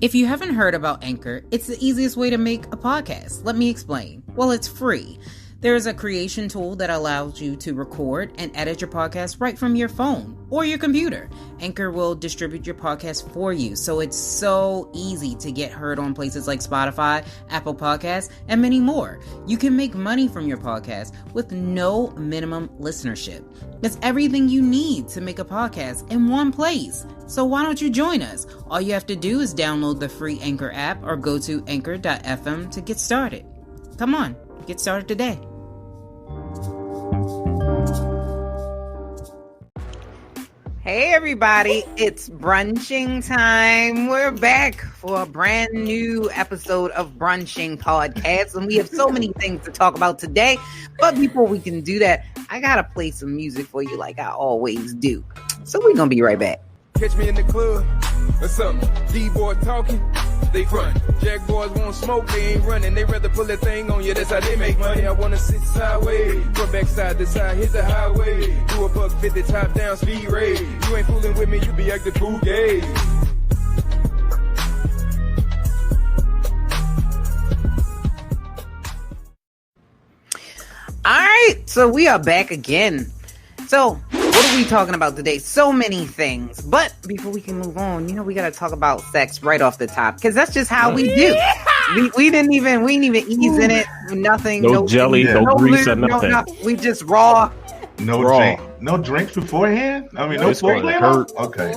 If you haven't heard about Anchor, it's the easiest way to make a podcast. Let me explain. Well, it's free. There's a creation tool that allows you to record and edit your podcast right from your phone or your computer. Anchor will distribute your podcast for you, so it's so easy to get heard on places like Spotify, Apple Podcasts, and many more. You can make money from your podcast with no minimum listenership. It's everything you need to make a podcast in one place. So why don't you join us? All you have to do is download the free Anchor app or go to anchor.fm to get started. Come on, get started today. Hey everybody, it's brunching time. We're back for a brand new episode of Brunching Podcast, and we have so many things to talk about today. But before we can do that, I gotta play some music for you like I always do. So we're gonna be right back. Catch me in the club or something. D-boy talking, they front. Jack boys won't smoke, they ain't running. They rather pull that thing on you, that's how they make money. I wanna sit sideways, from backside to side, hit the highway. Do a $150 top down speed race. You ain't fooling with me, you be acting fool gay. Alright, so we are back again. So what are we talking about today? So many things. But before we can move on, we got to talk about sex right off the top, because that's just how we do. Yeah. We didn't even ease in it. Nothing. No jelly, no grease, or nothing. We just raw. No drinks beforehand. I mean, no foreplay. Okay.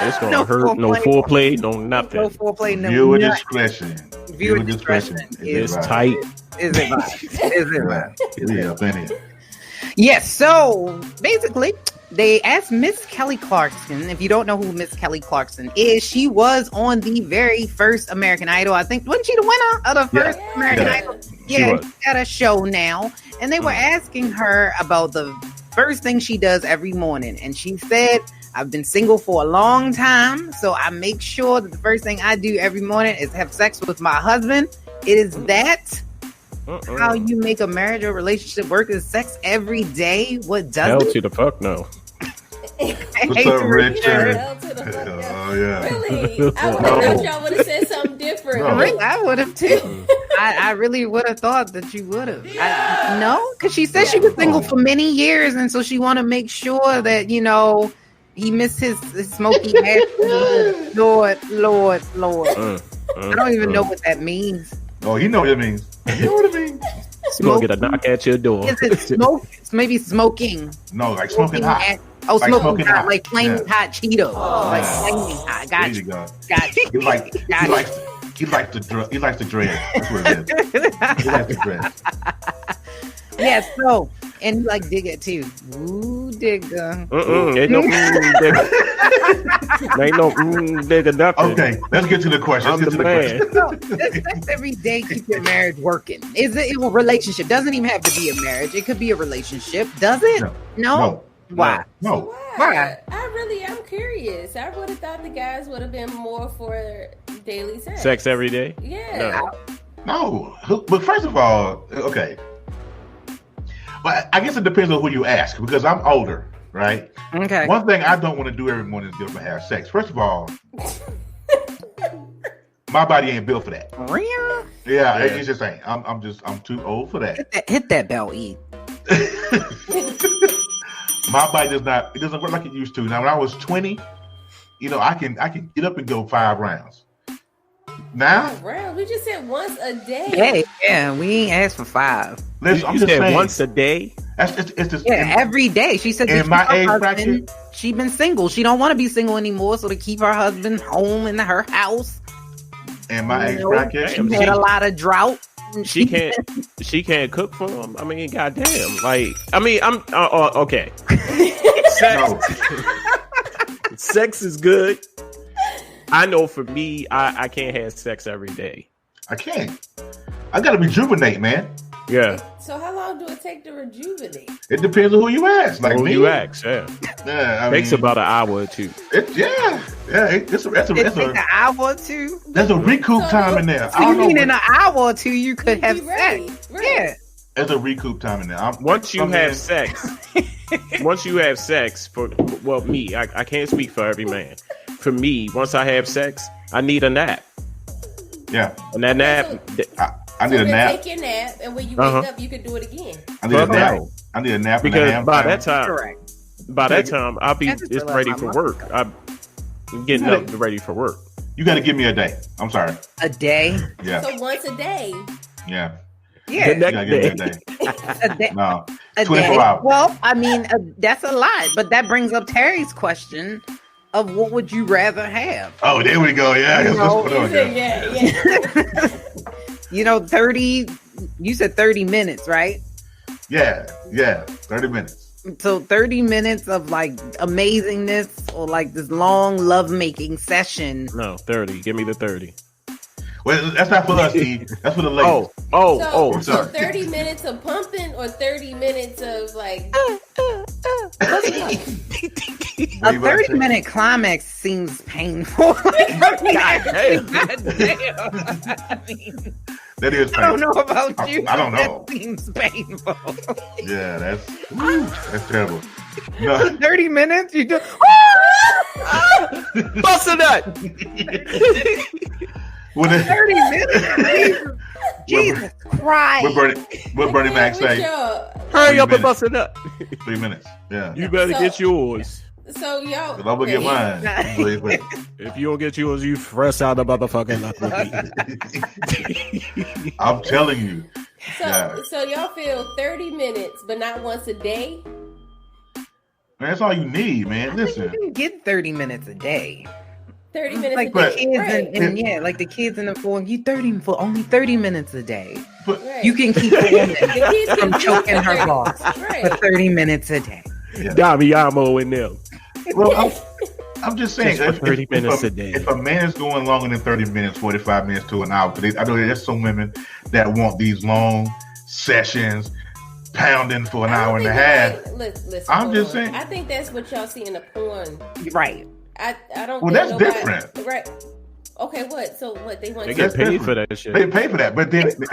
It's gonna hurt. No foreplay. No nothing. No foreplay. No viewer discretion. Viewer discretion is tight. Is it right? Is it right? Yeah, plenty. Yes, so basically, they asked Miss Kelly Clarkson. If you don't know who Miss Kelly Clarkson is, she was on the very first American Idol. I think, wasn't she the winner of the first American Idol? Yeah, she's got a show now. And they were asking her about the first thing she does every morning. And she said, I've been single for a long time, so I make sure that the first thing I do every morning is have sex with my husband. It is that. How you make a marriage or relationship work is sex every day. What doesn't? Hell to the fuck no. What's up, Richard? Oh yeah. Really? I would have thought y'all would have said something different. No. Really, I would have too. I really would have thought that you would have. No, because she said she was single for many years, and so she want to make sure that he missed his smoky ass. Lord. I don't even know what that means. Oh, you know what it means. You know what it means. You're going to get a knock at your door. Is it smoke? It's maybe smoking. No, like smoking hot. Smoking hot. Like flaming hot Cheetos. Like flaming hot. Got you. Got you. He likes the dread. That's what it is. He likes the dread. Yeah, so, and you dig it too. Ooh, digger. Ain't no digger. Ain't no digger nothing. Okay, let's get to the question. Sex every day keep your marriage working. Is it a relationship? Doesn't even have to be a marriage. It could be a relationship. Does it? No. Why? No. Why? I really am curious. I would have thought the guys would have been more for daily sex. Sex every day? Yeah. No. But first of all, okay. But I guess it depends on who you ask, because I'm older, right? Okay. One thing I don't want to do every morning is get up and have sex. First of all, my body ain't built for that. Real? Yeah, it just ain't. I'm too old for that. Hit that bell, E. My body doesn't work like it used to. Now, when I was 20, I can get up and go 5 rounds. Now? Rounds? We just said once a day. Yeah, we ain't asked for 5. Listen, you said once a day? It's just every day. She said in my age bracket, she been single. She don't want to be single anymore, so to keep her husband home in her house. In my age bracket, she had a lot of drought. She can't cook for him. I mean, goddamn. I'm okay. Sex is good. I know for me, I can't have sex every day. I can't. I gotta rejuvenate, man. Yeah. So how long do it take to rejuvenate? It depends on who you ask. Like who me. you ask, yeah. Yeah, takes about an hour or two. It's an hour or two. There's a recoup time in there. So you mean in an hour or two you could have sex? Right. Yeah. There's a recoup time in there. Once you have sex, for me, I can't speak for every man. for me, once I have sex, I need a nap. Yeah. And that nap, I need a nap. Take your nap, and when you wake up, you can do it again. I need a nap. I need a nap because by that time, correct. By that time, I'll be just ready for work. I'm getting up ready for work. You got to give me a day. I'm sorry. A day? Yeah. So once a day. Yeah. Yeah. The next you give me a day. A day. No. A 24 day. hours. Well, I mean, that's a lot, but that brings up Terry's question of what would you rather have? Oh, there we go. Yeah. You know, 30, you said 30 minutes, right? Yeah. 30 minutes. So 30 minutes of like amazingness or like this long lovemaking session. No, 30. Give me the 30. Well, that's not for us, Steve. That's for the ladies. So sorry. 30 minutes of pumping or 30 minutes of like... A 30-minute climax seems painful. That is painful. I don't know about you. I don't know. That seems painful. Yeah, that's terrible. No. 30 minutes? You do... Bust a nut! 30 minutes? Jesus Christ. What Bernie Mac say? Hurry up and bust a nut. 3 minutes. Yeah. You better get yours. So y'all... I'm going to get mine. If you don't get yours, you fresh out the motherfucking nut. I'm telling you. So y'all feel 30 minutes, but not once a day? Man, that's all you need, man. Listen. You can get 30 minutes a day. 30 minutes like a day. The kids like the kids in the phone, you 30 for only 30 minutes a day. You can keep a woman from choking her boss for 30 minutes a day. Damiamo in them. Well, I'm just saying, just 30 minutes a day. If a man is going longer than 30 minutes, 45 minutes to an hour, I know there's some women that want these long sessions, pounding for an hour and a half. Listen, I'm just saying. I think that's what y'all see in the porn. Right. I don't. Well, that's different. Right. Okay. What? So what they want? They get paid for that shit. They pay for that, but then they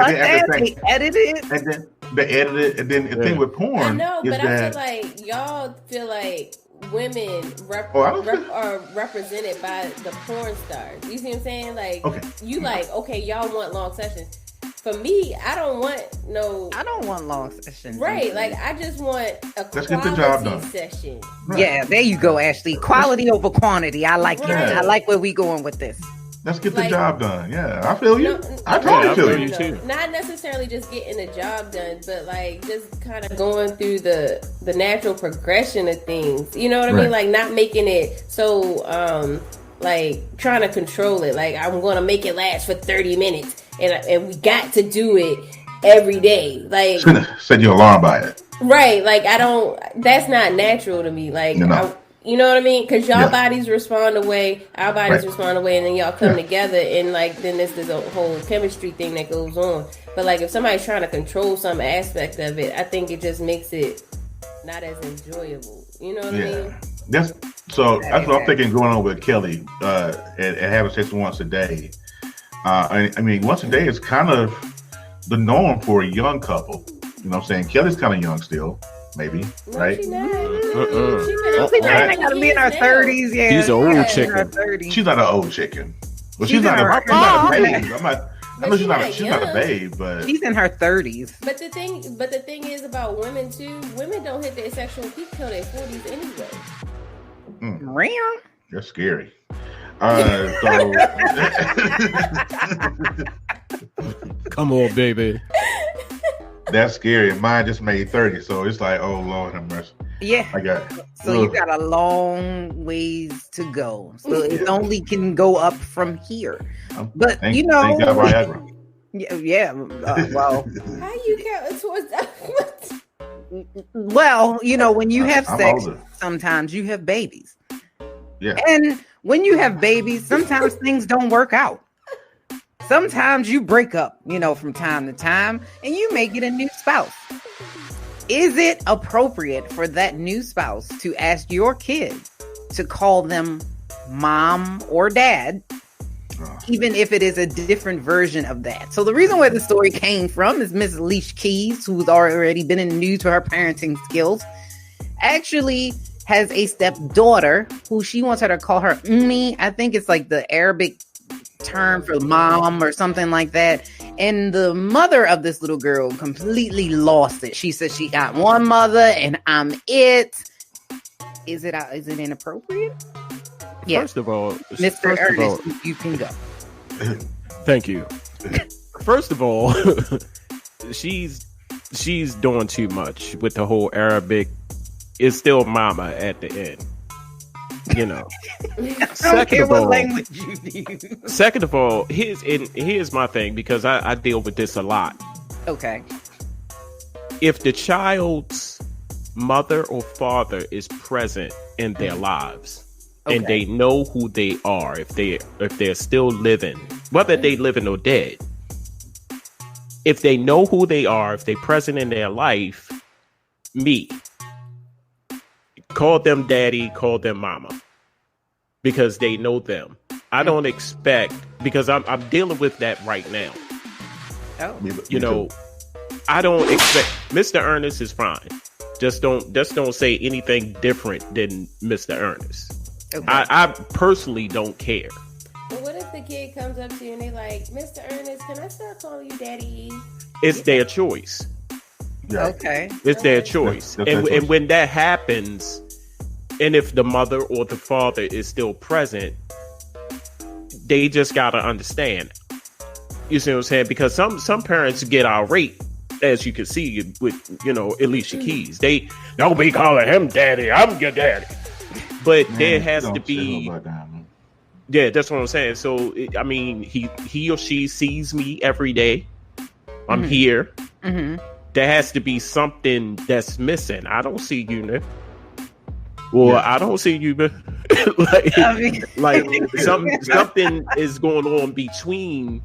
edit it, and then they edit it, and then the thing with porn. I know, is but that, I feel like y'all feel like women are represented by the porn stars. You see what I'm saying? Like, you like, okay, y'all want long sessions. For me, I don't want long sessions. Right. Like, I just want a quality session. Right. Yeah, there you go, Ashley. Quality over quantity. I like it. I like where we going with this. Let's get the job done. Yeah, I feel you. I totally feel you too. Not necessarily just getting the job done, but like just kind of going through the natural progression of things. You know what I mean? Like not making it so like trying to control it. Like I'm going to make it last for 30 minutes, and we got to do it every day. Like set your alarm by it. Right? Like I don't. That's not natural to me. Like. You know what I mean? Because y'all bodies respond away, our bodies respond away, and then y'all come together, and like then there's a whole chemistry thing that goes on. But like if somebody's trying to control some aspect of it, I think it just makes it not as enjoyable. You know what I mean? That's what I'm thinking going on with Kelly and having sex once a day. I mean, once a day is kind of the norm for a young couple. You know what I'm saying? Kelly's kind of young still. Maybe, right? She's not. She's gotta be in her 30s. Yeah, she's an old chicken. She's not an old chicken. Well, she's not a babe. I know she's not a babe, but she's in her 30s. But the thing is about women too. Women don't hit their sexual peak till their 40s anyway. Real? That's scary. Come on, baby. That's scary. Mine just made 30, so it's like, oh Lord have mercy. Yeah. You got a long ways to go. So it only can go up from here. But thank God Viagra. Yeah. Well. How you count towards that? Well, when you have sex, sometimes you have babies. Yeah. And when you have babies, sometimes things don't work out. Sometimes you break up, from time to time, and you may get a new spouse. Is it appropriate for that new spouse to ask your kid to call them mom or dad, even if it is a different version of that? So the reason where the story came from is Miss Alicia Keys, who's already been in the news for her parenting skills, actually has a stepdaughter who she wants her to call her Ummi. I think it's like the Arabic term for mom or something like that. And the mother of this little girl completely lost it. She said she got one mother and I'm it. Is it inappropriate? Yeah. First of all, Mr. Ernest, you can go. Thank you. First of all, she's doing too much with the whole Arabic. It's still mama at the end. You know. Second of all, here's my thing, because I deal with this a lot. Okay. If the child's mother or father is present in their lives, and they know who they are, if they're still living, whether they living or dead, if they know who they are, if they're present in their life, call them daddy, call them mama, because they know them. I don't expect, because I'm dealing with that right now. Oh, you know, I don't expect. Mr. Ernest is fine. Just don't say anything different than Mr. Ernest. Okay. I personally don't care. But what if the kid comes up to you and they like, Mr. Ernest, can I start calling you Daddy? It's their choice. Yeah. Okay. It's their choice. That's and when that happens, and if the mother or the father is still present, they just gotta understand. You see what I'm saying? Because some parents get irate, as you can see with, you know, Alicia Keys. They don't be calling him daddy. I'm your daddy. But there has to be. Yeah, that's what I'm saying. So I mean, he or she sees me every day. I'm here. Mm-hmm. There has to be something that's missing. I don't see you now. Well, I don't see you. Something is going on between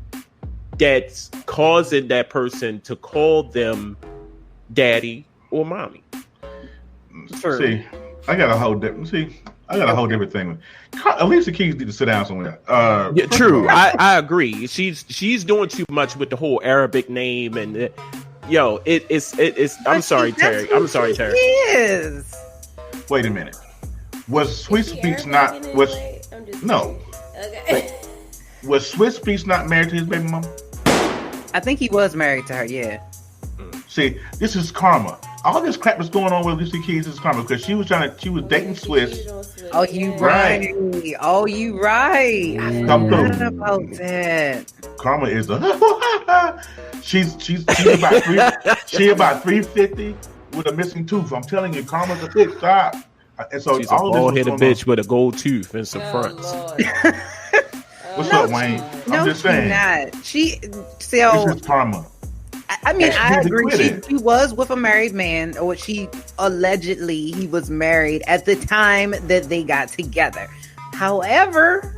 that's causing that person to call them daddy or mommy. See, I got a whole different thing. Alicia Keys need to sit down somewhere. Yeah, true. I agree. She's doing too much with the whole Arabic name and it's. I'm sorry, Terry. Is. Wait a minute. Was Swiss Beats not was no? Okay. Was Swiss Beats not married to his baby mama? I think he was married to her. Yeah. See, this is karma. All this crap that's going on with Alicia Keys is karma, because she was dating Swiss. Oh, you right. Oh, you right. I forgot about that. Karma is she's about 350 with a missing tooth. I'm telling you, karma's a bitch. Stop. And so she's a bald-headed bitch with a gold tooth and some fronts. What's up, Wayne? I'm just saying. This is karma. I mean, I agree. She was with a married man, or he allegedly was married at the time that they got together. However,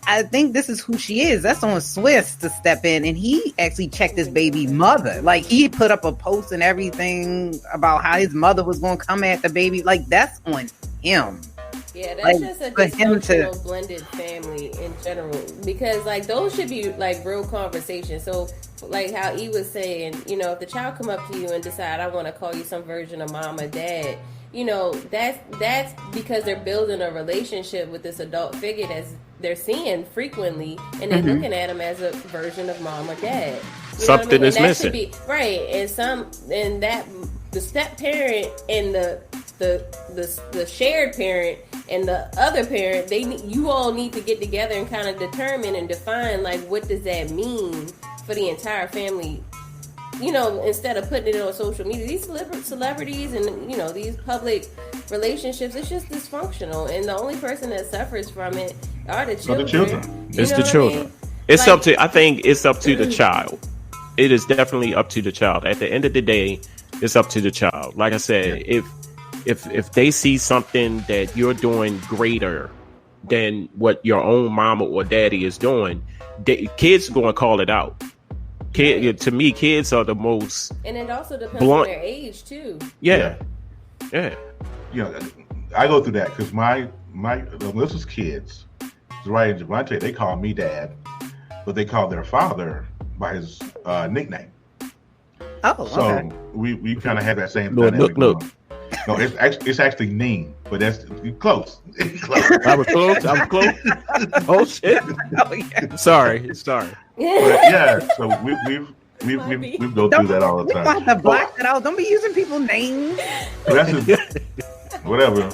I think this is who she is. That's on Swiss to step in, and he actually checked his baby mother. Like, he put up a post and everything about how his mother was going to come at the baby. Like, that's on him. Yeah, that's just a dysfunctional blended family in general, because like those should be like real conversations. So like how E was saying, you know, if the child come up to you and decide, I want to call you some version of mom or dad, you know, that's because they're building a relationship with this adult figure that's they're seeing frequently, and they're looking at him as a version of mom or dad. You Something is missing, right? And that the step parent and the shared parent and the other parent, you all need to get together and kind of determine and define, like, what does that mean for the entire family? You know, instead of putting it on social media, these celebrities and, you know, these public relationships, it's just dysfunctional, and the only person that suffers from it are the children. It's the children. It's like, I think it's up to the child. It is definitely up to the child. At the end of the day, it's up to the child. Like I said, if they see something that you're doing greater than what your own mama or daddy is doing, kids are going to call it out. To me, kids are the most, and it also depends on their age too. Yeah. You know, I go through that because my Melissa's kids, right? Javante, they call me dad, but they call their father by his nickname. Oh, so we kind of have that same dynamic. Look. No, it's actually Neen, but that's close. Close. I was close. Oh shit! Oh, yeah. Sorry. But yeah, so we go through that all the time. We got to block that out. Don't be using people's names. That's just, whatever.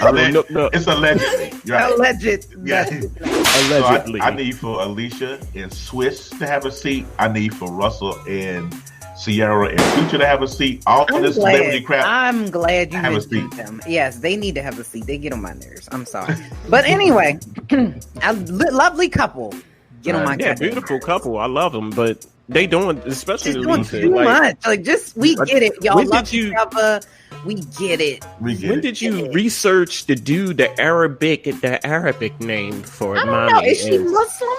No. It's allegedly. Right? Alleged. Yeah. Allegedly. So I need for Alicia and Swiss to have a seat. I need for Russell and Sierra and Future to have a seat. All this celebrity crap. I'm glad you mentioned them. Yes, they need to have a seat. They get on my nerves. I'm sorry. But anyway, a lovely couple. Get on my nerves. Beautiful couple. I love them, but they doing, especially Alicia, too much. Like, just we get it. Y'all love each other. We get it. When did you research to do the Arabic name for I don't mommy? know. Is she Muslim?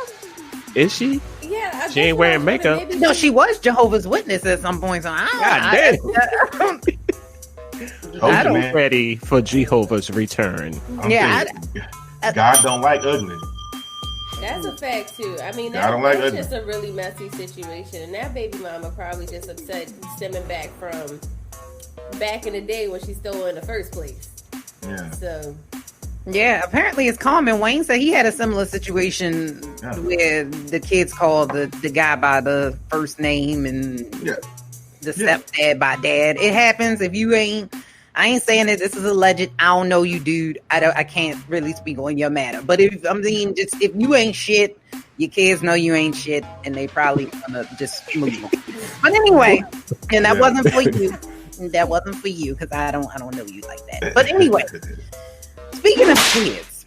Is she? Yeah, she ain't wearing makeup. No, she was Jehovah's Witness at some point. So I don't ready for Jehovah's return. God don't like ugly. That's a fact too. I mean, that's just a really messy situation, and that baby mama probably just upset stemming back from back in the day when she stole in the first place. Yeah. So. Yeah, apparently it's common. Wayne said he had a similar situation where the kids called the guy by the first name and the stepdad by dad. It happens. If you ain't, I ain't saying that this is alleged. I don't know you, dude. I can't really speak on your matter. But if you ain't shit, your kids know you ain't shit, and they probably gonna just move on. But anyway, and that wasn't for you. That wasn't for you because I don't know you like that. But anyway. Speaking of kids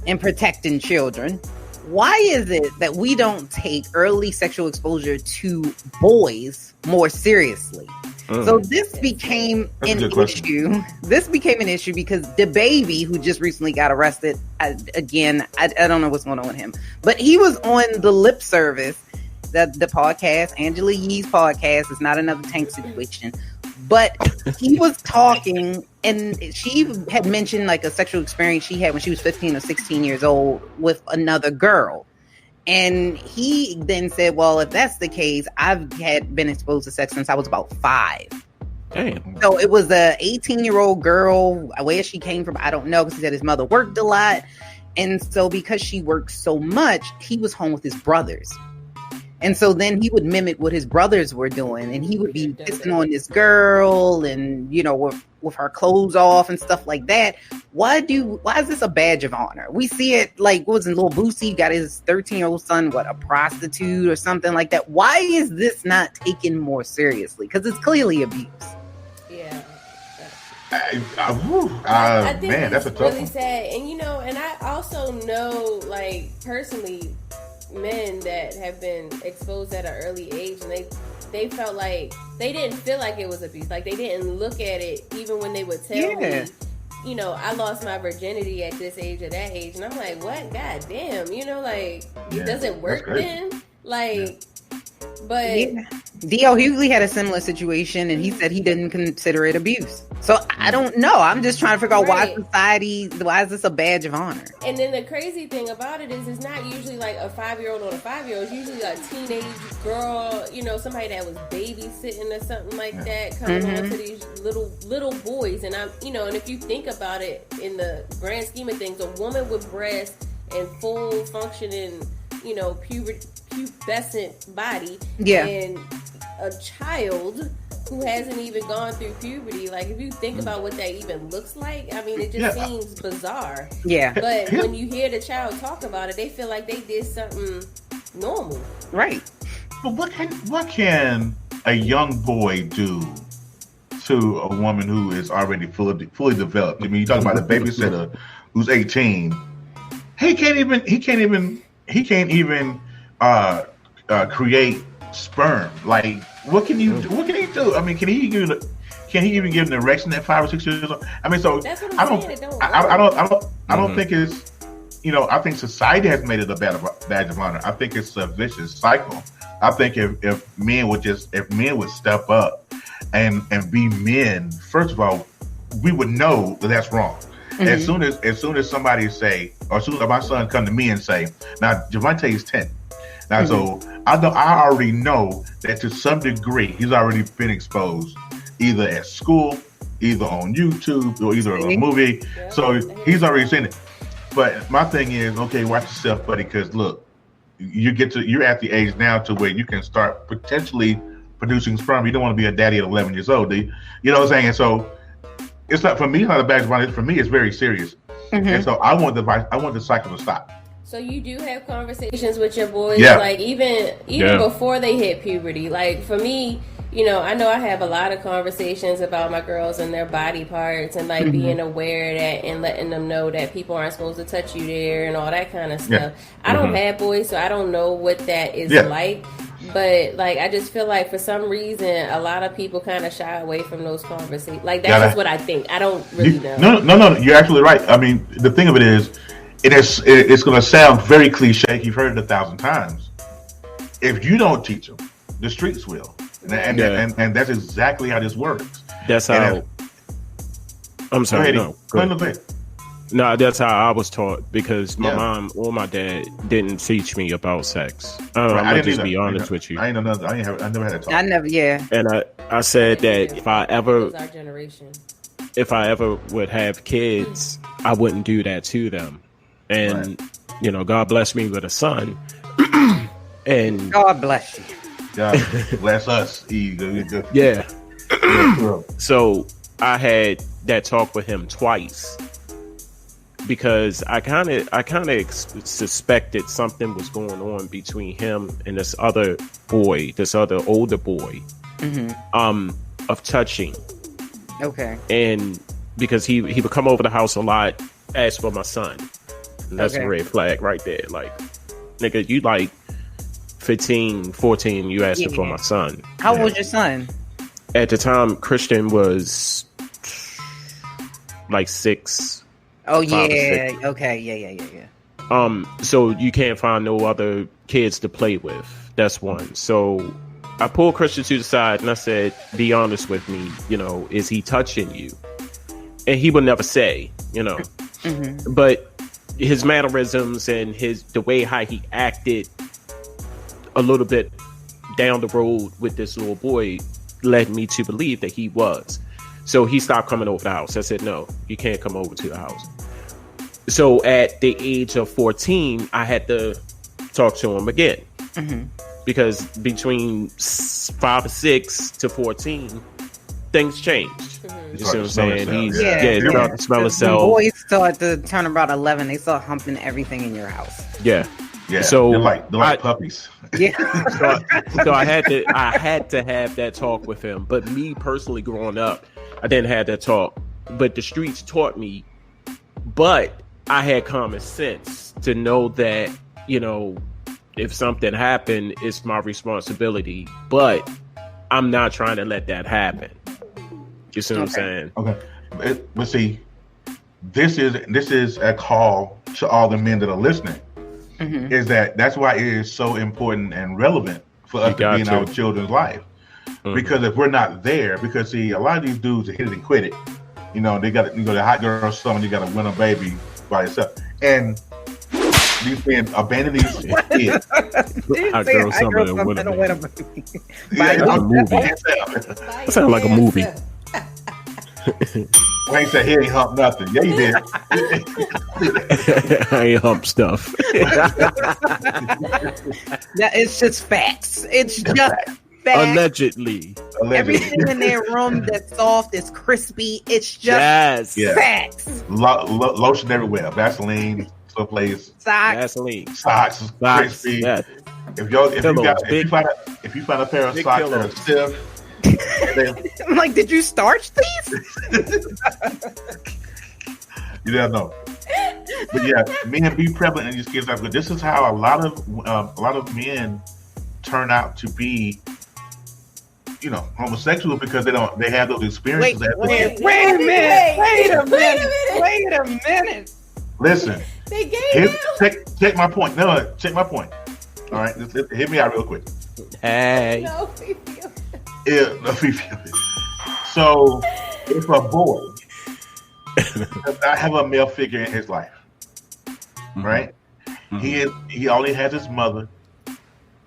and protecting children, why is it that we don't take early sexual exposure to boys more seriously? So this became an issue. This became an issue because the baby who just recently got arrested, I don't know what's going on with him, but he was on the Lip Service, the podcast, Angela Yee's podcast. It's not another Tank situation. But he was talking, and she had mentioned like a sexual experience she had when she was 15 or 16 years old with another girl. And he then said, well, if that's the case, I've had been exposed to sex since I was about 5. Damn. So it was a 18-year-old girl. Where she came from, I don't know, because he said his mother worked a lot. And so because she worked so much, he was home with his brothers. And so then he would mimic what his brothers were doing, and he would be kissing on this girl and, with her clothes off and stuff like that. Why is this a badge of honor? We see it like, what was it, Lil Boosie got his 13-year-old son, a prostitute or something like that. Why is this not taken more seriously? Because it's clearly abuse. Yeah. I think man, that's a tough really one. sad. And, and I also know, like, personally, men that have been exposed at an early age, and they felt like they didn't feel like it was abuse. Like, they didn't look at it, even when they would tell me, I lost my virginity at this age or that age, and I'm like, what? God damn, does it work then? Like, but D.L. Hughley had a similar situation, and he said he didn't consider it abuse. So I don't know. I'm just trying to figure out why is this a badge of honor? And then the crazy thing about it is, it's not usually like a 5-year-old on a 5-year-old. It's usually a teenage girl, somebody that was babysitting or something like that, coming on to these little boys. And and if you think about it in the grand scheme of things, a woman with breasts and full functioning, pubescent body, and a child who hasn't even gone through puberty. Like, if you think about what that even looks like, I mean, it just seems bizarre. Yeah. But when you hear the child talk about it, they feel like they did something normal. Right. But what can a young boy do to a woman who is already fully developed? I mean, you talk about a babysitter who's 18. He can't even create sperm. Like, what can you do? What can he do? I mean, can he even give an erection at 5 or 6 years old? I mean, so that's what I'm saying. I don't think it's, I think society has made it a badge of honor. I think it's a vicious cycle. I think if men would step up and be men, first of all, we would know that that's wrong. As soon as somebody say, or as soon as my son come to me and say, now Javante is 10. Now, so I already know that to some degree he's already been exposed, either at school, either on YouTube or either a movie. Yeah. So he's already seen it. But my thing is, okay, watch yourself, buddy, because look, you're at the age now to where you can start potentially producing sperm. You don't want to be a daddy at 11 years old, do you? You know what I'm saying? And so it's not, for me, it's not a badge of honor. For me, it's very serious. Mm-hmm. And so I want the cycle to stop. So you do have conversations with your boys, like even before they hit puberty. Like for me, you know I have a lot of conversations about my girls and their body parts and like being aware of that and letting them know that people aren't supposed to touch you there and all that kind of stuff. I don't have boys, so I don't know what that is like. But like I just feel like for some reason a lot of people kind of shy away from those conversations. Like that's just what I think. I don't really know. No, you're absolutely right. I mean, the thing of it is, it's going to sound very cliche. You've heard it 1,000 times. If you don't teach them, the streets will. And that's exactly how this works. That's how. I'm sorry. Go ahead. No, that's how I was taught because my mom or my dad didn't teach me about sex. I'm gonna just be honest with you. I never had a talk. I never, And I said that if I ever, our generation. If I ever would have kids, I wouldn't do that to them. And you know, God bless me with a son. And God bless you. God bless us. Yeah. So I had that talk with him twice because I kind of suspected something was going on between him and this other older boy, of touching. Okay. And because he would come over the house a lot, ask for my son. And that's a red flag right there. Like, nigga, you like 15, 14, you asking for my son. How old was your son? At the time, Christian was like 6. Oh, yeah. 6. Okay. Yeah. So you can't find no other kids to play with. That's one. So I pulled Christian to the side and I said, be honest with me, you know, is he touching you? And he would never say, you know. But his mannerisms and the way how he acted a little bit down the road with this little boy led me to believe that he was. So he stopped coming over the house. I said, no, you can't come over to the house. So at the age of 14, I had to talk to him again. Because between 5 or 6 to 14, things changed. You see what I'm saying? He's starting to smell himself. Boys start to turn about 11. They start humping everything in your house. Yeah. So they're like puppies. Yeah. so I had to have that talk with him. But me personally, growing up, I didn't have that talk. But the streets taught me. But I had common sense to know that, you know, if something happened, it's my responsibility. But I'm not trying to let that happen. You see what I'm saying? Okay. But see, this is a call to all the men that are listening. Is that's why it is so important and relevant for us to be in our children's life. Because if we're not there, because see, a lot of these dudes are hit it and quit it. You know, they got the hot girl summer, you got to win a baby by yourself. And these men abandon these kids. Hot girl summer and win a baby. That sounds like a movie. Wayne said he ain't hump nothing. Yeah, he did. I ain't hump stuff. It's just facts. It's just facts. Allegedly. Everything in their room that's soft is crispy. It's just facts. Lotion everywhere. Vaseline, someplace. Socks. Crispy. Yes. If you find a pair of socks that are stiff. I'm like, did you starch these? You don't know. But yeah, men be prevalent in these kids' lives. But this is how a lot of men turn out to be, you know, homosexual because they have those experiences. Wait a minute. Listen. They gave Check my point. No, check my point. All right, hit me out real quick. Hey. No, so if a boy does not have a male figure in his life, right? He only has his mother,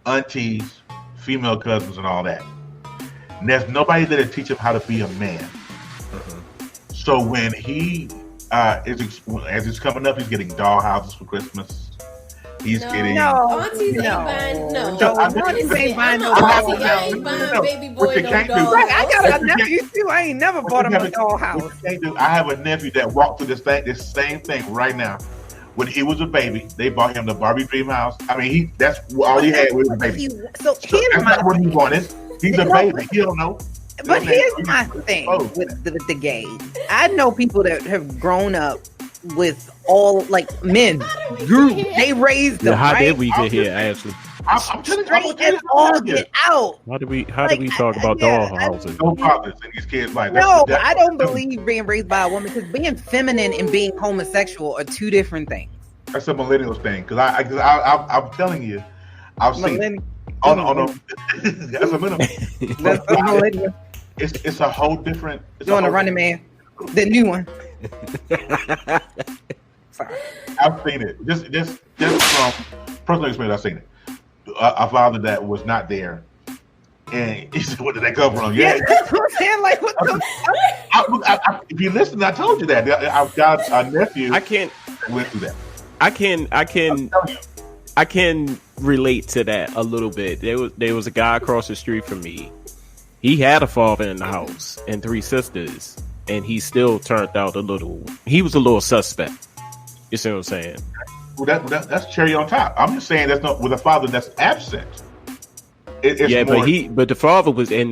aunties, female cousins, and all that. And there's nobody that'll teach him how to be a man. So when he as it's coming up, he's getting doll houses for Christmas. He's getting aunties ain't buying aunties ain't buying no doll house. Baby boy no doll. I got a nephew too. I ain't never bought him a doll house. I have a nephew that walked through this same thing right now. When he was a baby, they bought him the Barbie dream house. I mean, that's all he had was a baby. So that's not what he wanted. He's a baby. He don't know. But here's my thing with the gays. I know people that have grown up with all like men. They raised them. How did we get here? Actually, I'm telling you, all get out. How did we talk about doll houses? No fathers and these kids like that. No, I don't believe being raised by a woman, because being feminine and being homosexual are two different things. That's a millennials thing. Because I'm telling you, I've seen it. That's a minimum. That's a millennial. It's a whole different. Doing the Running Man, the new one. Sorry. I've seen it. Just from personal experience, I've seen it. A father that was not there, and he said, "Where did that come from?" Yeah, that's what I'm saying. Like, what the? If you listen, I told you that. I've got a nephew. I can't went through that. I can relate to that a little bit. There was a guy across the street from me. He had a father in the house and 3 sisters, and he still turned out he was a little suspect. You see what I'm saying? Well, that's cherry on top. I'm just saying that's not with a father that's absent. But the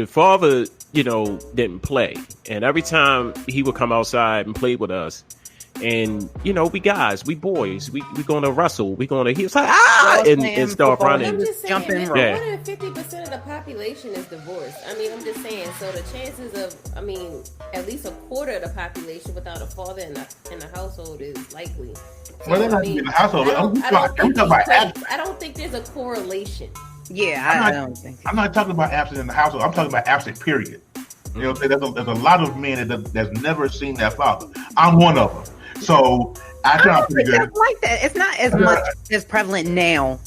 father didn't play. And every time he would come outside and play with us, and we guys, we boys, we gonna wrestle, he was like and start running. I'm just saying, jumping. More than 50% of the population is divorced. I mean, I'm just saying. So the chances of, at least a quarter of the population without a father in the household is likely. So, well, they're not in the household. I don't think there's a correlation. Yeah, I don't think. I'm not talking about absent in the household. I'm talking about absent. Period. You know, there's a lot of men that's never seen their father. I'm one of them. So I don't think it's like that. It's not as much as prevalent now.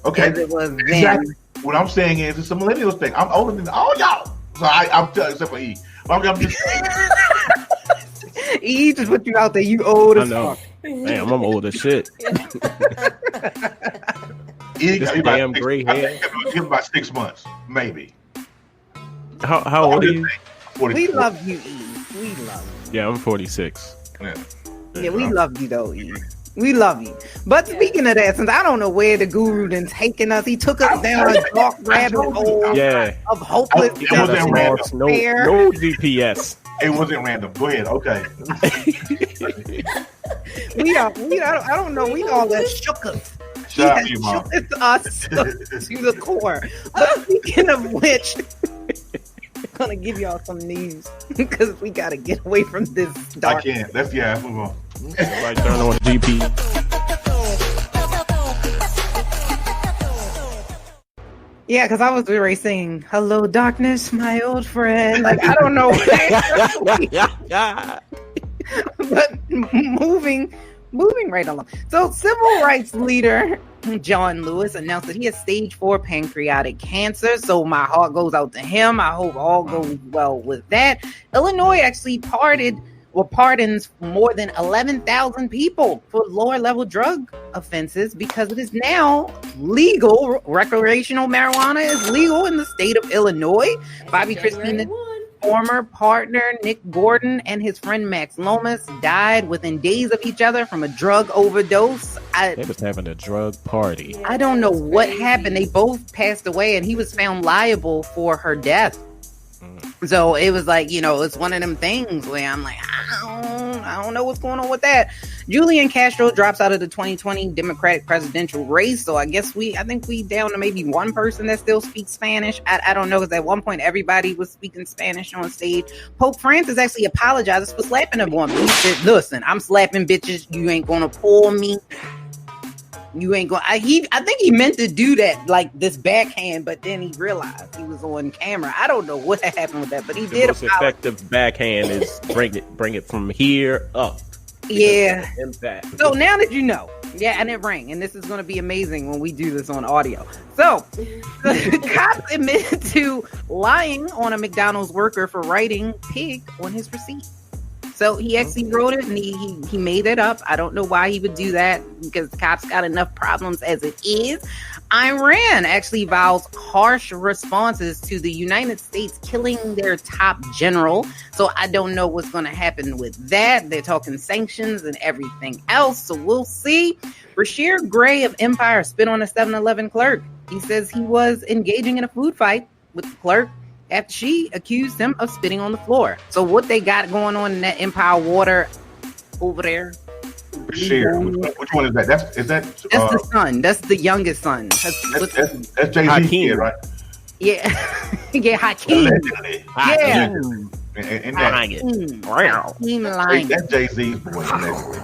Okay, as it was then. Exactly. What I'm saying is it's a millennials thing. I'm older than all y'all, so I'm telling except for E. I'm just saying. E just put you out there. You old as fuck. Damn, I'm old as shit. This damn gray hair. Give him about 6 months, maybe. How old are you? 44. We love you, E. We love you. Yeah, I'm 46. Yeah, we love you though, E. We love you. But speaking of that, since I don't know where the guru done taken us, he took us down a dark rabbit hole of hopeless. It wasn't random. No GPS. It wasn't random. Go ahead. Okay. I don't know. We all that shook us. Shout out to you, Mom. It's us to the core. But speaking of which, I'm gonna give y'all some news because we gotta get away from this dark. I can't. Let's move on. Everybody turn on GP. Yeah, because I was already saying, "Hello, darkness, my old friend." Like, I don't know. But moving right along. So, civil rights leader John Lewis announced that he has stage 4 pancreatic cancer. So my heart goes out to him. I hope all goes well with that. Illinois actually pardons more than 11,000 people for lower level drug offenses because it is now legal. Recreational marijuana is legal in the state of Illinois. Bobby Christina's former partner Nick Gordon and his friend Max Lomas died within days of each other from a drug overdose. They was having a drug party. I don't know what happened. They both passed away and he was found liable for her death. So it was like, it's one of them things where I'm like, I don't know what's going on with that. Julian Castro drops out of the 2020 Democratic presidential race. So I think we down to maybe one person that still speaks Spanish. I don't know, because at one point everybody was speaking Spanish on stage. Pope Francis actually apologizes for slapping a woman. He said, listen, I'm slapping bitches. You ain't going to pull me. You ain't going. I think he meant to do that, like this backhand, but then he realized he was on camera. I don't know what happened with that, but he did. The most effective backhand is bring it from here up. Yeah. Impact. So now that you know, and it rang, and this is going to be amazing when we do this on audio. So the cops admitted to lying on a McDonald's worker for writing "pig" on his receipt. So he actually wrote it, and he made it up. I don't know why he would do that, because the cops got enough problems as it is. Iran actually vows harsh responses to the United States killing their top general. So I don't know what's going to happen with that. They're talking sanctions and everything else. So we'll see. Rashir Gray of Empire spit on a 7-Eleven clerk. He says he was engaging in a food fight with the clerk after she accused him of spitting on the floor. So what they got going on in that Empire water over there? Rashir, which one is that? That's the son. That's the youngest son. That's Jay-Z's kid, right? Yeah. Yeah, Hakeem. Allegedly. Yeah. And that's Jay-Z's boy. Allegedly.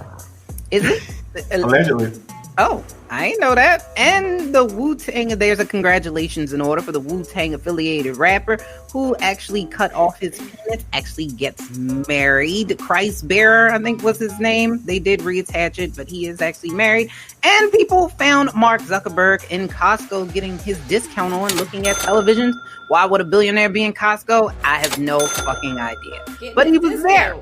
Is it? Allegedly. Oh, I didn't know that. And the Wu-Tang, there's a congratulations in order for the Wu-Tang affiliated rapper who actually cut off his penis, actually gets married. Christ Bearer, I think was his name. They did reattach it, but he is actually married. And people found Mark Zuckerberg in Costco getting his discount on looking at televisions. Why would a billionaire be in Costco? I have no fucking idea. But he was there.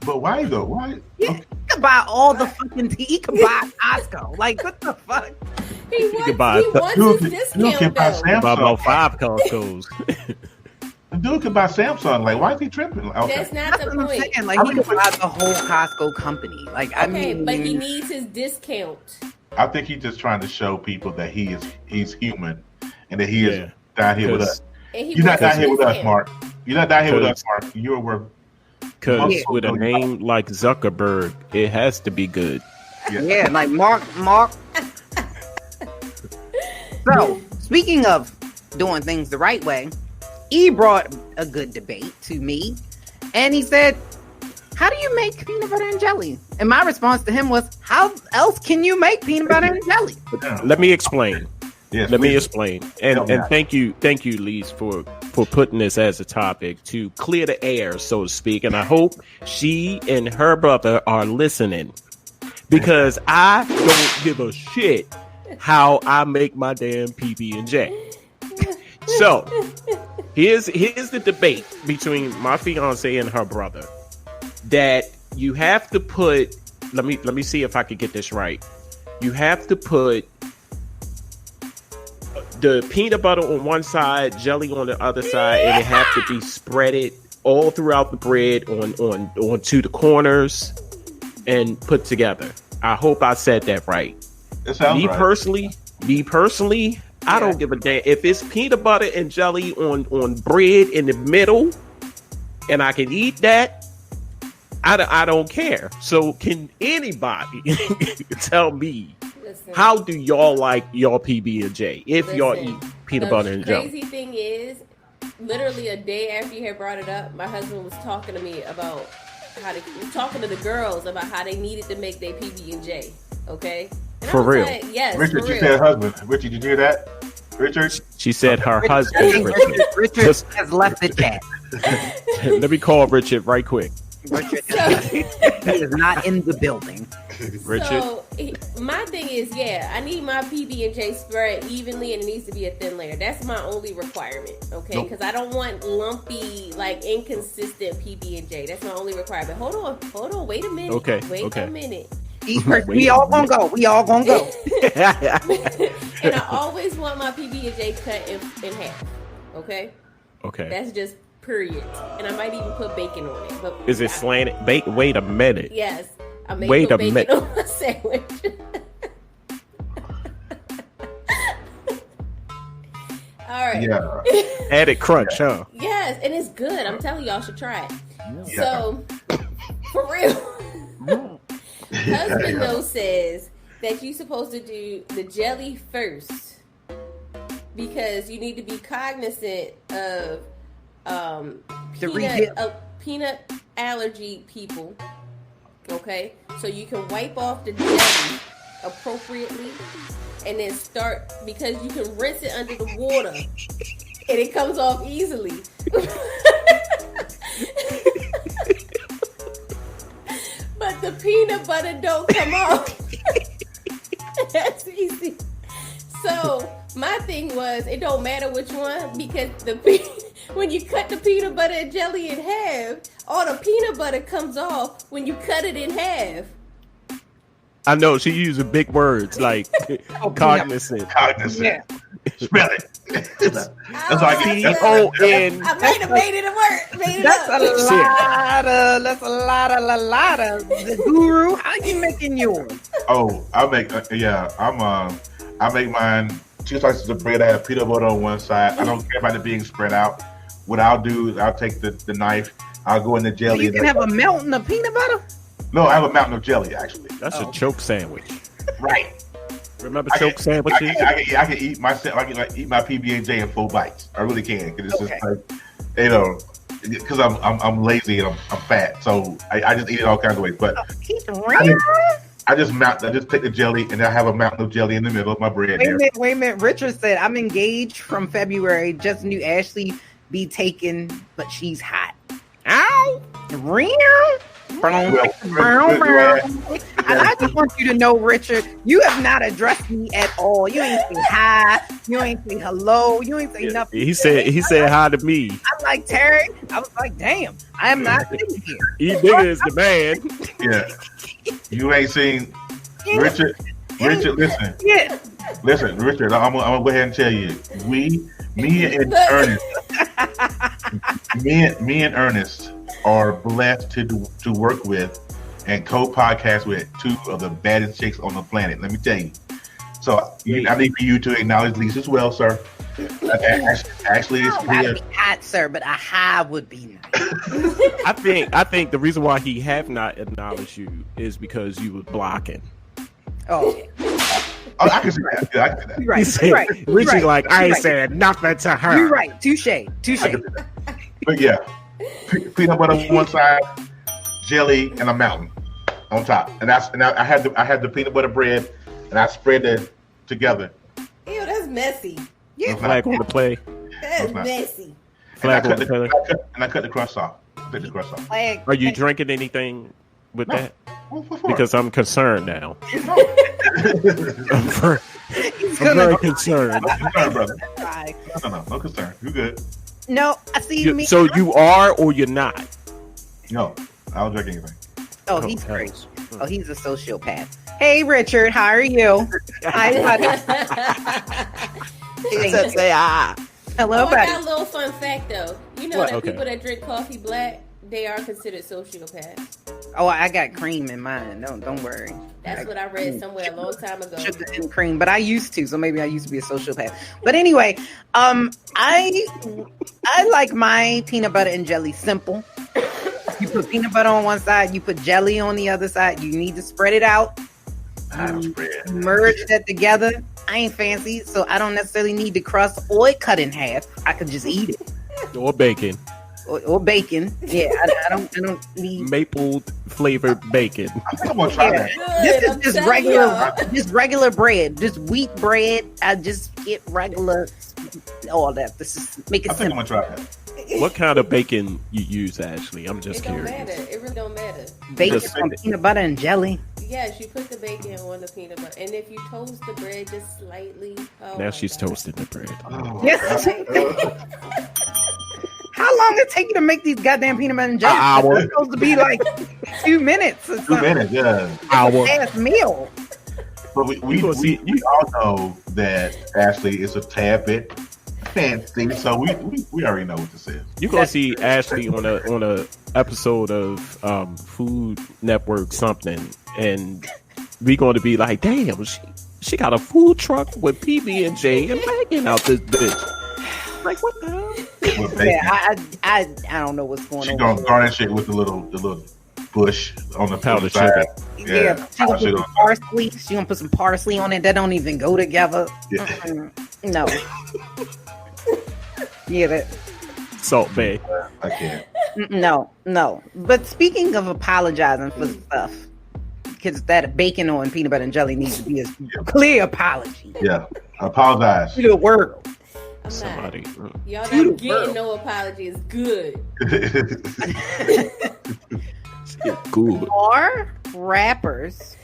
But why though? Why? Yeah, he could buy all the fucking tea. He could buy Costco. Like, what the fuck? He wants his discount, though. Buy about 5 Costco's. The dude can buy Samsung. Like, why is he tripping? Okay. That's not the point. Saying. Like, he could buy the whole Costco company. Like, I mean, but he needs his discount. I think he's just trying to show people that he's human and that he is down here with us. You're not down here with us, Mark. You're not down here with us, Mark. You're worth. Because with a name like Zuckerberg, it has to be good. Yeah, like Mark. So, speaking of doing things the right way, he brought a good debate to me. And he said, how do you make peanut butter and jelly? And my response to him was, how else can you make peanut butter and jelly? Let me explain. Yes, Let me explain. And thank you, Lise, for putting this as a topic to clear the air, so to speak. And I hope she and her brother are listening, because I don't give a shit how I make my damn PB&J. So here's the debate between my fiance and her brother, that you have to put. Let me see if I could get this right. You have to put the peanut butter on one side, jelly on the other side, and it have to be spreaded all throughout the bread onto the corners and put together. I hope I said that right. It sounds me right. personally, I don't give a damn if it's peanut butter and jelly on bread in the middle, and I can eat that. I don't care. So can anybody tell me? Listen, how do y'all like y'all PB&J if y'all eat peanut butter and jelly? The crazy thing is, literally a day after you had brought it up, my husband was talking to me about talking to the girls about how they needed to make their PB&J. Okay, and for real? Like, yes, Richard, for she real. said husband. Richard, did you hear that? Richard, she said her husband. Richard has left the chat. Let me call Richard right quick. Richard he is not in the building. Richard. So my thing is, I need my PB&J spread evenly, and it needs to be a thin layer. That's my only requirement, okay? Because I don't want lumpy, like inconsistent PB&J. That's my only requirement. Hold on, wait a minute. Okay, wait a minute. We all gonna go. And I always want my PB&J cut in half. Okay. That's just period. And I might even put bacon on it. But is it slanted? Wait a minute. Yes. I may put bacon on my sandwich. All right. Yeah. Added crunch, huh? Yes, and it's good. I'm telling y'all should try it. Yeah. So, for real. Husband though says that you're supposed to do the jelly first because you need to be cognizant of peanut allergy people. Okay, so you can wipe off the jelly appropriately and then start, because you can rinse it under the water and it comes off easily. But the peanut butter don't come off. That's easy. So my thing was, it don't matter which one, because when you cut the peanut butter and jelly in half, all the peanut butter comes off when you cut it in half. I know she using big words like cognizant. Yeah. Smell it. That's I might have made it work. That's a lot of the guru. How you making yours? Oh, I make I make mine 2 slices of bread. I have peanut butter on one side. I don't care about it being spread out. What I'll do is I'll take the knife. I'll go in the jelly. So you can have a mountain of peanut butter? No, I have a mountain of jelly actually. That's a choke sandwich. Right. Remember choke sandwiches? I can eat myself. I can eat my PB&J in 4 bites. I really can. Cause it's just like, because I'm lazy and I'm fat, so I just eat it all kinds of ways. But I just take the jelly and I have a mountain of jelly in the middle of my bread. Wait a minute. Richard said I'm engaged from February. Just knew Ashley be taken, but she's hot. Ow! Real. And I just want you to know, Richard, you have not addressed me at all. You ain't say hi. You ain't say hello. You ain't say nothing. He said hi to me. I'm like, Terry. I was like, damn, I am not sitting here. He nigga is the man. Yeah. You ain't seen Richard. Richard, listen. Yeah. Listen, Richard, I'm gonna go ahead and tell you. Me and Ernest are blessed to work with and co-podcast with 2 of the baddest chicks on the planet. Let me tell you. So I need for you to acknowledge Lisa as well, sir. Actually, it's hot, sir, but a high would be nice. I think the reason why he have not acknowledged you is because you were blocking. Oh, I can see that. Yeah, I can see that. You're right. Richie's like, I ain't saying nothing to her. You're right. Touche. But yeah, peanut butter on one side, jelly, and a mountain on top. And I had the peanut butter bread, and I spread it together. Ew, that's messy. Yeah, flag on the play. That's messy. Flag on the play. And I cut the crust off. Are you drinking anything with that? Because I'm concerned now. I'm very concerned. No concern, brother. No concern. You good? No, I see me. So you are or you're not? No, I don't drink anything. Oh, he's great. Oh, he's a sociopath. Hey, Richard, how are you? Hi, buddy. Say hi. Hello, buddy. I got a little fun fact though. You know that people that drink coffee black, they are considered sociopaths. Oh, I got cream in mine. Don't worry. That's what I read somewhere a long time ago. Sugar and cream, but I used to, so maybe I used to be a sociopath. But anyway, I like my peanut butter and jelly simple. You put peanut butter on one side, you put jelly on the other side. You need to spread it out. Merge that together. I ain't fancy, so I don't necessarily need the crust or it cut in half. I could just eat it. Or bacon. Or bacon. Yeah, I don't need maple flavored bacon. I think I'm gonna try that. This is just regular bread, just wheat bread. I just get regular all that. This is make it simple. I think I'm gonna try that. What kind of bacon you use, Ashley? I'm just curious. It don't matter. It really don't matter. Bacon on peanut butter and jelly. Yes, you put the bacon on the peanut butter, and if you toast the bread just slightly. Now she's toasting the bread. Oh, yes. How long it take you to make these goddamn peanut butter and jelly? An hour. It's supposed to be like 2 minutes or something. 2 minutes, yeah. Hour. Fast meal. But we all know that Ashley is a tad bit fancy, so we already know what this is. You're gonna see Ashley on a episode of Food Network something, and we're going to be like, damn, she got a food truck with PB&J and bacon out this bitch. Like, what the hell? Yeah, I don't know what's going on. She's gonna garnish it with the little bush on the powdered sugar. Yeah, she's gonna put some parsley. She's gonna put some parsley on it. That don't even go together. Yeah. No. Yeah, that Salt Bay. I can't. No. But speaking of apologizing for stuff, because that bacon on peanut butter and jelly needs to be a clear apology. Yeah, I apologize to the world. Somebody. Y'all not getting no apology is good. Good. Are rappers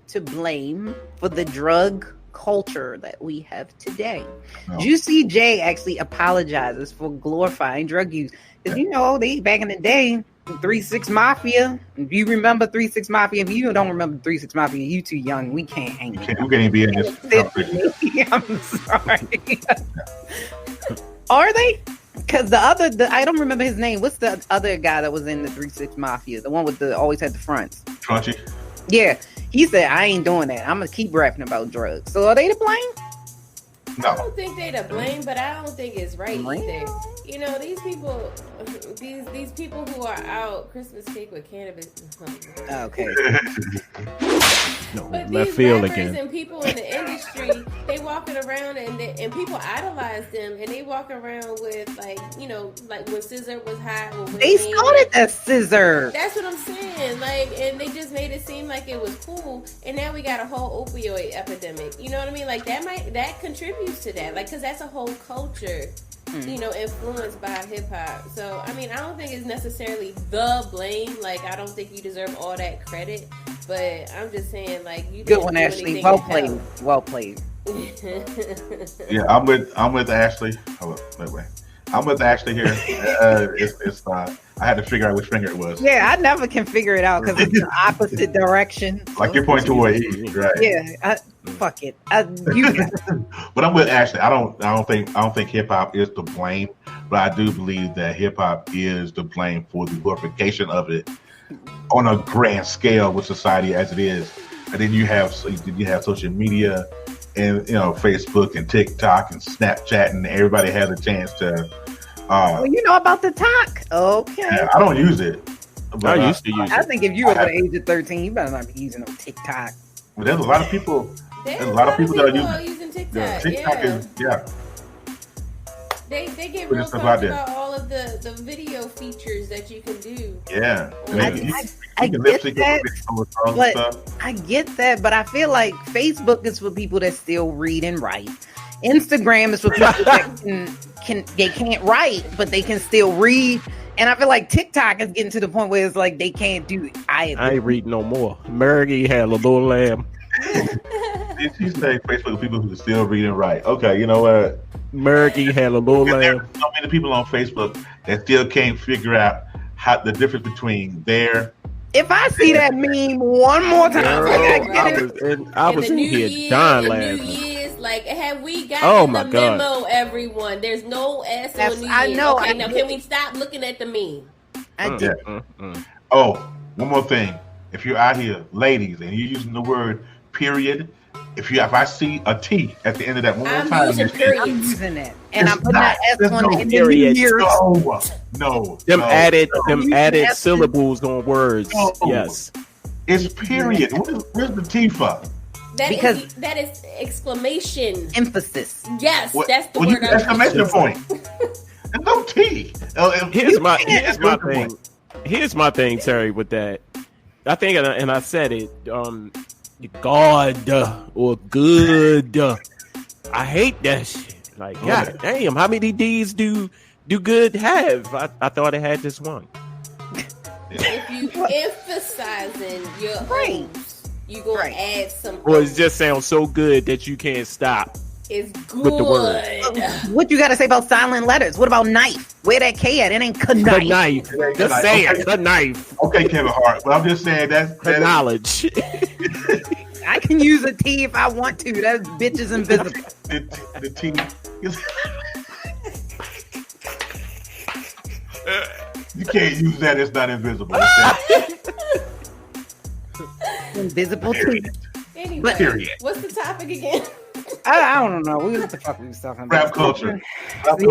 to blame for the drug culture that we have today. No. Juicy J actually apologizes for glorifying drug use. Because, they back in the day, 3-6 Mafia. If you remember 3-6 Mafia, if you don't remember 3-6 Mafia, you too young. We can't hang. We can't even be in this conversation. I'm sorry. Are they? Because I don't remember his name. What's the other guy that was in the 3-6 Mafia? The one with always had the fronts. Crunchy. Yeah, he said, I ain't doing that. I'm gonna keep rapping about drugs. So are they to blame? No. I don't think they to blame, but I don't think it's right either. These people, these people who are out Christmas cake with cannabis. Okay. But these rappers and people in the industry, they walking around and people idolize them, and they walk around with like when Scissor was hot. They started as Scissor. That's what I'm saying. And they just made it seem like it was cool, and now we got a whole opioid epidemic. You know what I mean? Like that contributes to that. Because that's a whole culture. Influenced by hip hop. So, I don't think it's necessarily the blame. I don't think you deserve all that credit. But I'm just saying, you good one, Ashley. Well played. Well played. Yeah, I'm with Ashley. Hold on, wait. I'm with Ashley here. It's I had to figure out which finger it was. Yeah, I never can figure it out because it's the opposite direction. Like you're pointing toward E, right? Yeah, fuck it. But I'm with Ashley. I don't think hip hop is to blame, but I do believe that hip hop is to blame for the glorification of it on a grand scale with society as it is. And then you have social media and Facebook and TikTok and Snapchat, and everybody has a chance to. Well, you know about the talk. Okay. Yeah, I don't use it. But I used to use it. I think if you're over the age of 13, you better not be using no TikTok. But there's a lot of people. There's a lot of people that are using TikTok. Yeah, TikTok is They get real pumped about all of the video features that you can do. Yeah. I get that, but I get that, but I feel like Facebook is for people that still read and write. Instagram is for people that they can't write, but they can still read. And I feel like TikTok is getting to the point where it's like they can't do it either. I ain't reading no more. Murgy had a little lamb. She's saying Facebook for people who still read and write. Okay, you know what? Murgy had a little lamb. There are so many people on Facebook that still can't figure out how the difference between their. If I see that meme one more time, I was in here dying laughing. Have we gotten the memo, everyone? There's no ass on New Year's. I know. Okay, now can we stop looking at the meme? I did. Oh, one more thing. If you're out here, ladies, and you're using the word period, if I see a T at the end of that one more time, I'm using that, and I'm putting that S on the period. No. Them added syllables on words. No. Yes, it's period. Where's the T for? That is exclamation emphasis. Yes, that's the word. Exclamation point. There's no T. Here's my thing. Here's my thing, Terry. With that, I think, and I said it. God or good. I hate that shit. Like, God damn, how many D's do good have? I thought it had just one. If you emphasizing your O's, you gonna add some. Or it just sounds so good that you can't stop. It's good. With the word. What you got to say about silent letters? What about knife? Where that K at? It ain't knife. Just say it. Knife. Okay, Kevin Hart. But I'm just saying that's knowledge. I can use a T if I want to. That bitch is invisible. The T. You can't use that. It's not invisible. Invisible T. Anyway, period. What's the topic again? I don't know. What the fuck we was talking about? Rap culture.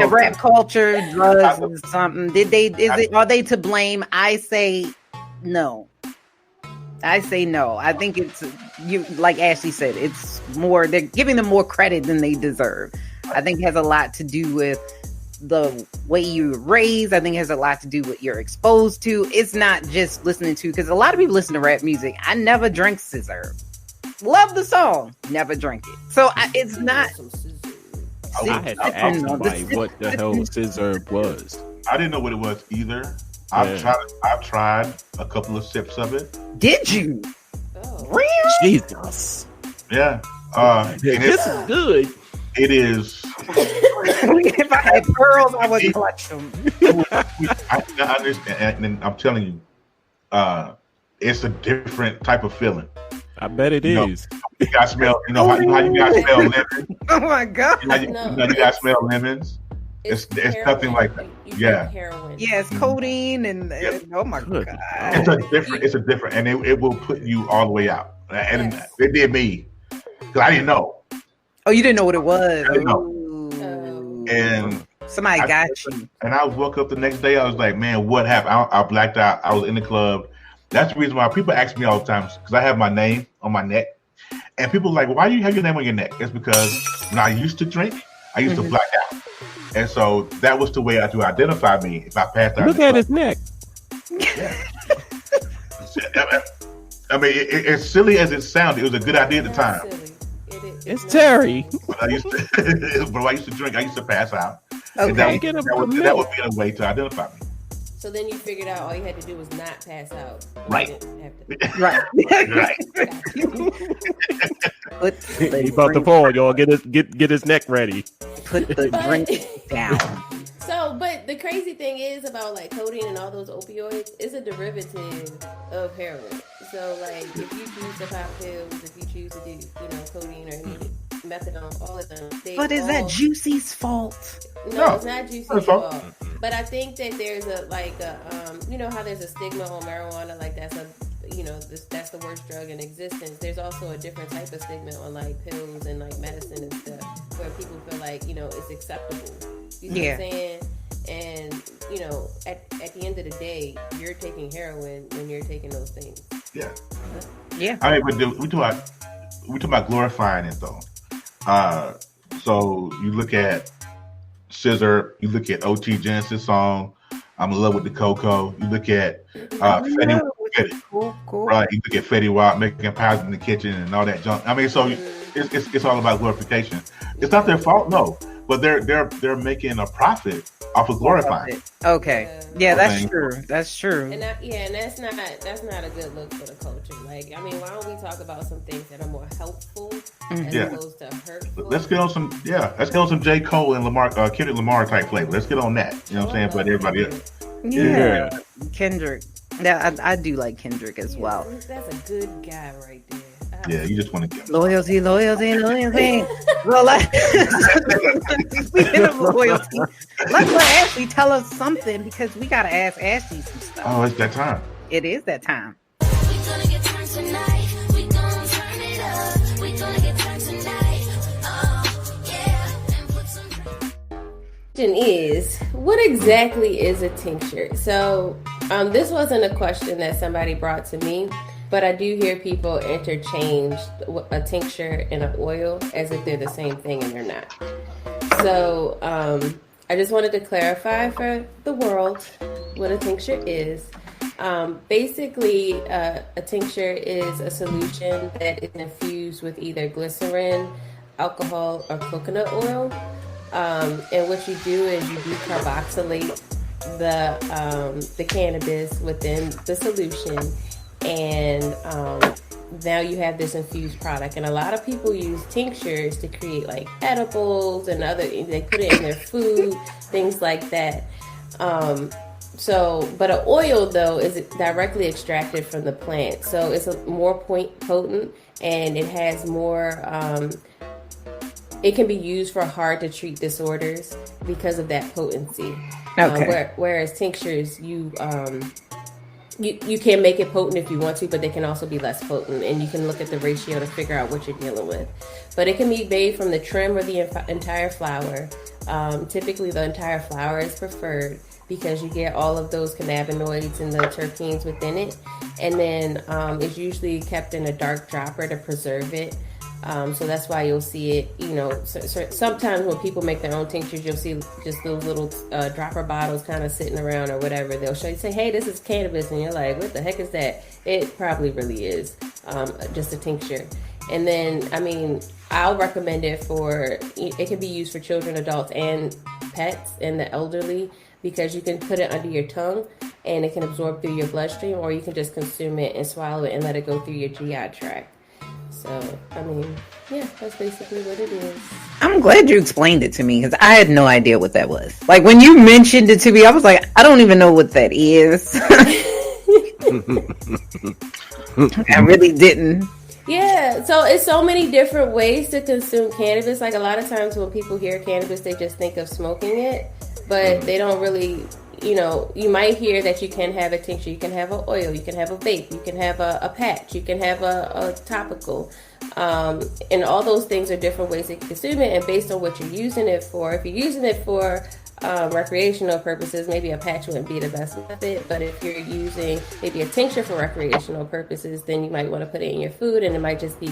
Rap culture, drugs, and something. Are they to blame? I say no. I think it's like Ashley said, it's more, they're giving them more credit than they deserve. I think it has a lot to do with the way you were raised. I think it has a lot to do with what you're exposed to. It's not just listening to, because a lot of people listen to rap music. I never drank scissor. Love the song, never drank it. So it's not. I had to ask somebody what the hell scissor was. I didn't know what it was either. I've tried a couple of sips of it. Did you? Oh. Real? Jesus. Yeah. This is good. It is. If I had pearls, I would clutch them. I understand, and I'm telling you, it's a different type of feeling. I bet it is. You guys smell. You know how you guys smell lemons. Oh my god! You guys smell lemons. It's nothing like that. Yeah. Heroin. Yeah, it's codeine and oh my god. It's a different, and it will put you all the way out. And it did me because I didn't know. Oh, you didn't know what it was. I didn't know. And somebody got you. And I woke up the next day. I was like, man, what happened? I blacked out. I was in the club. That's the reason why people ask me all the time, because I have my name on my neck. And people are like, why do you have your name on your neck? It's because when I used to drink, I used to black out. And so that was the way to identify me if I passed out. Look at his neck. Yeah. I mean, as silly as it sounded, it was a good idea at the time. It's Terry. But I used to drink. I used to pass out. Okay. That would be a way to identify me. So then you figured out all you had to do was not pass out. Right. Right. He about to fall, y'all. Get his neck ready. Put the drink down. So, but the crazy thing is about like codeine and all those opioids is a derivative of heroin. So, like, if you choose to pop pills, if you choose to do, codeine or methadone, all of them. But is that Juicy's fault? No, it's not Juicy's fault. But I think that there's how there's a stigma on marijuana, like that's that's the worst drug in existence. There's also a different type of stigma on like pills and like medicine and stuff, where people feel like it's acceptable. You know what I'm saying? And at the end of the day, you're taking heroin when you're taking those things. Yeah. Yeah. I mean, we talk about glorifying it though. So you look at Scissor, you look at OT Genesis song, I'm in love with the Coco. You look at Fetty, right? You look at Fetty Wap making pies in the kitchen and all that junk. I mean, so it's all about glorification. It's not their fault, no, but they're making a profit off of glorifying. Okay, yeah, that's true. That's true. And that's not a good look for the culture. Like, I mean, why don't we talk about some things that are more helpful as opposed to hurtful? Let's get on some J. Cole and Lamar, Kendrick Lamar type flavor. Let's get on that. You know what I'm saying? But everybody else. Yeah. Kendrick. Yeah, I do like Kendrick as well. That's a good guy right there. Yeah, you just want to get loyalty. Well, speaking of loyalty, let's let Ashley tell us something, because we gotta ask Ashley some stuff. Oh, it's that time. It is that time. We gonna get turned tonight. We gonna turn it up. We gonna get turned tonight. And put some. Question is, what exactly is a tincture? So, this wasn't a question that somebody brought to me, but I do hear people interchange a tincture and an oil as if they're the same thing, and they're not. So I just wanted to clarify for the world what a tincture is. Basically, a tincture is a solution that is infused with either glycerin, alcohol, or coconut oil. And what you do is you decarboxylate the cannabis within the solution, and now you have this infused product. And a lot of people use tinctures to create like edibles and they put it in their food, things like that. But an oil though is directly extracted from the plant, so it's more potent, and it has more. It can be used for hard to treat disorders because of that potency. Okay. Whereas tinctures, you can make it potent if you want to, but they can also be less potent, and you can look at the ratio to figure out what you're dealing with. But it can be made from the trim or the entire flower. Typically, the entire flower is preferred because you get all of those cannabinoids and the terpenes within it, and then it's usually kept in a dark dropper to preserve it. So that's why you'll see it, sometimes when people make their own tinctures, you'll see just those little dropper bottles kind of sitting around or whatever. They'll show you, say, hey, this is cannabis. And you're like, what the heck is that? It probably really is just a tincture. And then, I mean, I'll recommend it it can be used for children, adults, and pets and the elderly, because you can put it under your tongue and it can absorb through your bloodstream, or you can just consume it and swallow it and let it go through your GI tract. So, I mean, yeah, that's basically what it is. I'm glad you explained it to me because I had no idea what that was. Like when you mentioned it to me, I was like, I don't even know what that is. I really didn't. Yeah, so it's so many different ways to consume cannabis. Like a lot of times when people hear cannabis, they just think of smoking it, but they don't really, you might hear that you can have a tincture, you can have an oil, you can have a vape, you can have a patch, you can have a topical. And all those things are different ways to consume it, and based on what you're using it for. If you're using it for recreational purposes, maybe a patch wouldn't be the best method, but if you're using maybe a tincture for recreational purposes, then you might want to put it in your food, and it might just be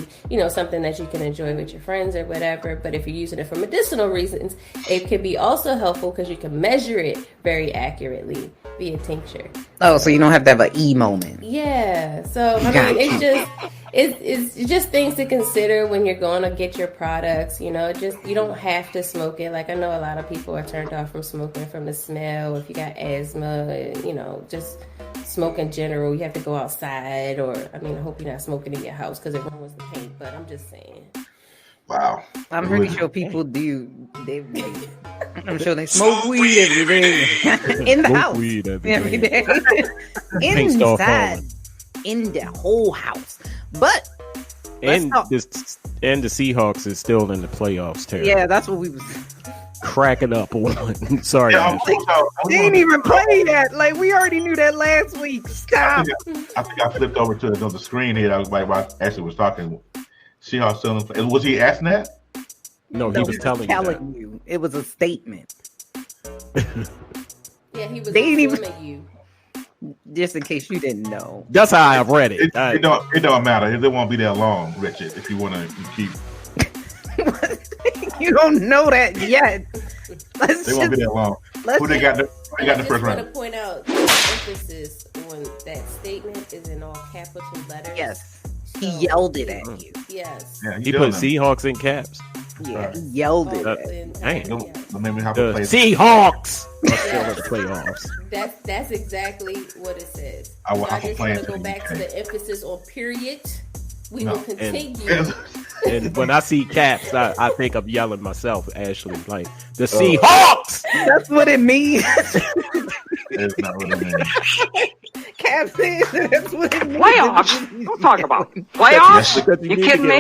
something that you can enjoy with your friends or whatever. But if you're using it for medicinal reasons, it can be also helpful because you can measure it very accurately via tincture. Oh, so you don't have to have an E moment. Yeah, so I mean, it's just things to consider when you're going to get your products. You don't have to smoke it. Like I know a lot of people are turned off from smoking from the smell. If you got asthma, just smoke in general. You have to go outside, or I hope you're not smoking in your house because it ruins the paint. But I'm just saying. Wow. I'm pretty sure people do. I'm sure they smoke weed every day in the house. Weed every day. Inside, in the whole house. But and the Seahawks is still in the playoffs, Terry. Yeah, that's what we was cracking up on. Sorry, they didn't even play that. Like we already knew that last week. Stop. I think I flipped over to another screen here. I actually was talking. Seahawks still in play. Was he asking that? No, he was telling you. It was a statement. Yeah, he was informing you. Just in case you didn't know. That's how I read it. It don't matter. It won't be that long, Richard, if you want to keep. You don't know that yet. They won't be that long. Who they got? They got the first round. I just want to point out the emphasis on that statement is in all capital letters. Yes. He yelled it at you. Yes. Yeah, he put Seahawks in caps. Yeah, he yelled it. The Seahawks are still in the playoffs. That's exactly what it says. I just want to go back to the emphasis on period. We will continue. And when I see caps, I think of yelling myself, Ashley. Like, the Seahawks! That's what it means. That's not what it means. Caps, that's what it means. Playoffs? Don't talk about playoffs. You kidding me?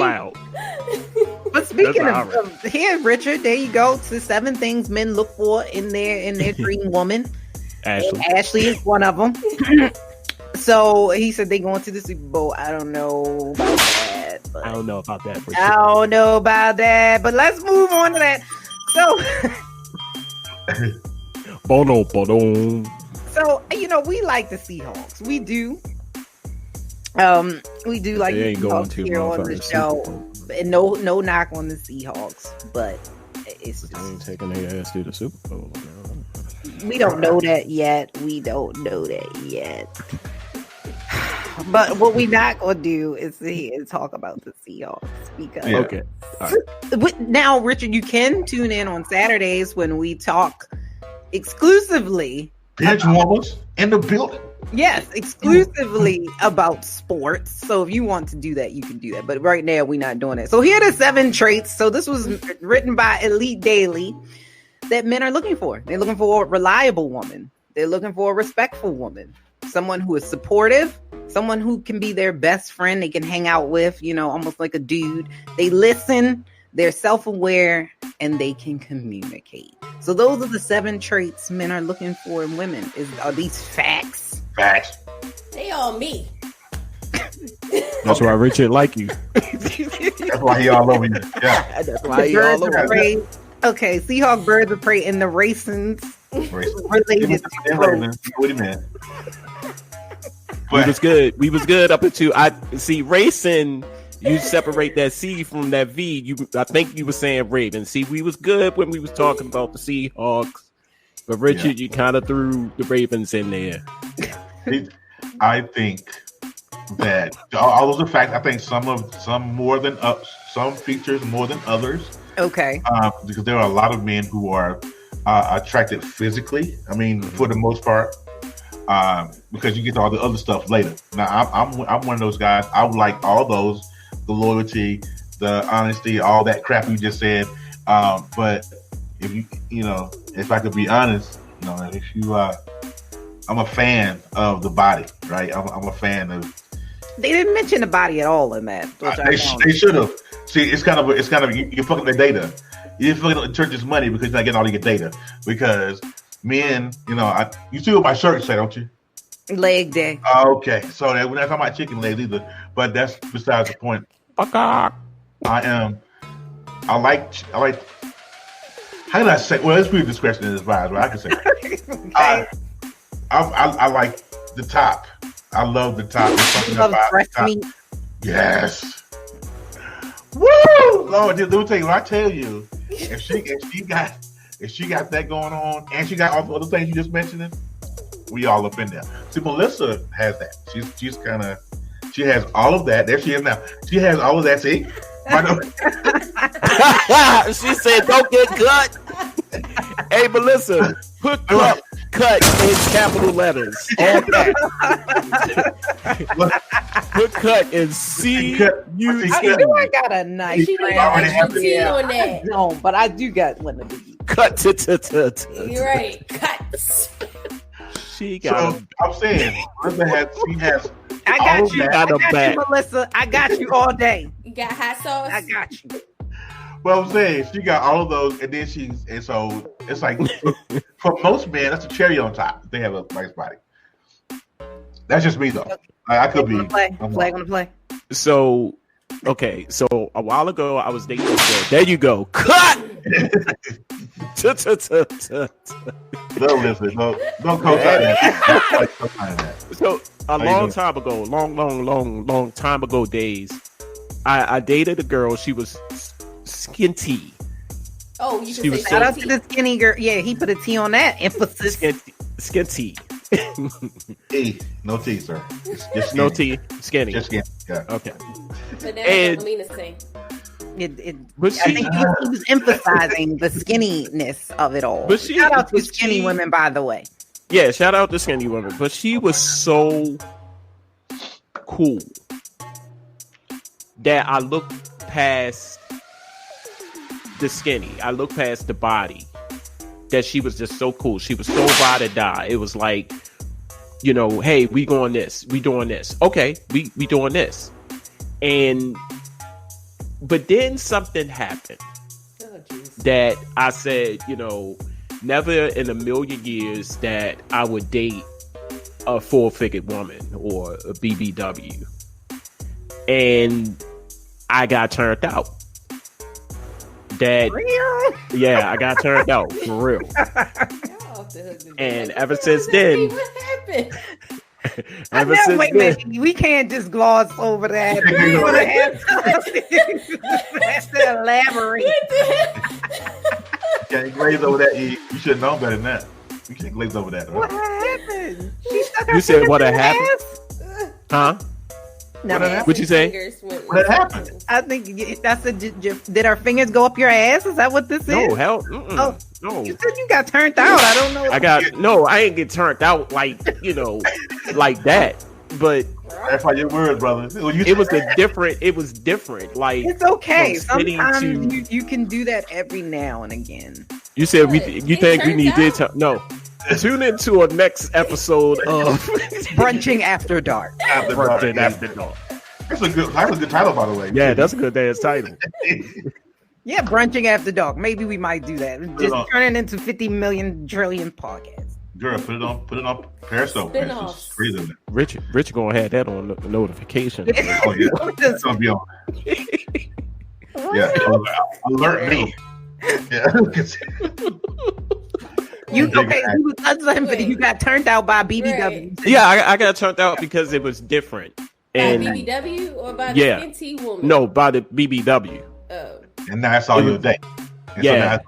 But speaking of here, Richard, there you go. To 7 things men look for in their dream woman. Ashley is one of them. So he said they going to the Super Bowl. I don't know about that. I don't know about that. I don't know about that. But let's move on to that. So, we like the Seahawks. We do. We do like the Seahawks here on the show. And no knock on the Seahawks, but it's just, they ain't taking their ass to the Super Bowl. We don't know that yet. But what we not gonna do is sit here and talk about the Seahawks because okay. All right. Now, Richard, you can tune in on Saturdays when we talk exclusively. Bench warmers in the building. Yes, exclusively about sports. So if you want to do that, you can do that. But right now, we're not doing it. So here are the 7 traits. So this was written by Elite Daily that men are looking for. They're looking for a reliable woman. They're looking for a respectful woman. Someone who is supportive. Someone who can be their best friend. They can hang out with, almost like a dude. They listen. They're self-aware. And they can communicate. So those are the 7 traits men are looking for in women. Are these facts? Facts. They all me. That's why Richard like you. That's why he all over you. Yeah. That's why he all over you. Okay, Seahawk birds of prey and the racins related to growth. What do you mean? We was good up until I see racing. You separate that C from that V. I think you were saying Raven. See, we was good when we was talking about the Seahawks, but Richard, you kind of threw the Ravens in there. I think that all those are facts. I think some more than some features more than others. Okay. Because there are a lot of men who are attracted physically. I mean, for the most part. Because you get to all the other stuff later. Now, I'm one of those guys. I would like all those, the loyalty, the honesty, all that crap you just said. But if if I could be honest, if you, I'm a fan of the body, right? I'm a fan of. They didn't mention the body at all in that. They should have. See, it's kind of you're fucking their data. You're fucking the church's money because you're not getting all of your data. Because men, you see what my shirt say, don't you? Leg day. Okay, so we're not talking about chicken legs either, but that's besides the point. I like. How can I say? Well, it's pretty discretion is advised, but I can say. Okay. I like the top. I love the top. There's something about the top. Meat. Yes. Woo! Lord, let me tell you. When I tell you, if she got that going on, and she got all the other things you just mentioned, we all up in there. See, Melissa has that. She has all of that. There she is now. She has all of that. See? She said, "Don't get cut." Hey, Melissa, put cut in capital letters. All that. Put cut in C-U-T. I know I got a nice T on that. No, but I do got one of these. Cut. You're right. Cuts. She got. So, I'm saying, Melissa has. I got you. Melissa. I got you all day. You got hot sauce. I got you. Well, I'm saying she got all of those, and then so it's like for most men, that's a cherry on top. They have a nice body. That's just me though. I could be flag on the play. So, okay. So a while ago, I was dating a girl. There you go. Cut. Don't listen. Don't co-sign that. So a long time ago, long time ago days, I dated a girl. She was skinty. Oh, you she can say shout out to the skinny girl. Yeah, he put a T on that emphasis. Skinty. T, no T, sir. Just no T, skinny. Just skinny. Yeah. Okay. But that doesn't mean the same. I think he was emphasizing the skinniness of it all. But shout out to skinny women, by the way. Yeah, shout out to skinny women. But she was so cool that I looked past the skinny. I looked past the body. That she was just so cool. She was so ride or die. It was like, hey, we doing this. Okay, we doing this. But then something happened that I said, never in a million years that I would date a full-figured woman or a BBW. And I got turned out. Yeah, I got turned out for real. And ever since then, what happened? Wait a minute, we can't just gloss over that. We want to have to elaborate. Can't glaze over that. You should have known better than that. You can't glaze over that. Right? What happened? You said what happened? Huh? No, what'd you say? What happened? I think that's did our fingers go up your ass? Is that what this is? No, hell. Oh, no. You said you got turned out. I don't know. I ain't get turned out like that. But that's why your words, brother. It was different. Like, it's okay. Sometimes you can do that every now and again. You said you think we need to no. Tune into a next episode of Brunching After Dark. Brunching After Dark. That's a good title, by the way. Yeah, that's a good dance title. Yeah, Brunching After Dark. Maybe we might do that. Just turn it into 50 million trillion podcasts. Girl, put it on Periscope. Rich gonna have that on the notification. Oh yeah, it's gonna be on. Yeah, alert me. Yeah. You got turned out by BBW. Right. Yeah, I got turned out because it was different. By BBW or by the NT woman? No, by the BBW. Oh. And that's all your day. Yeah,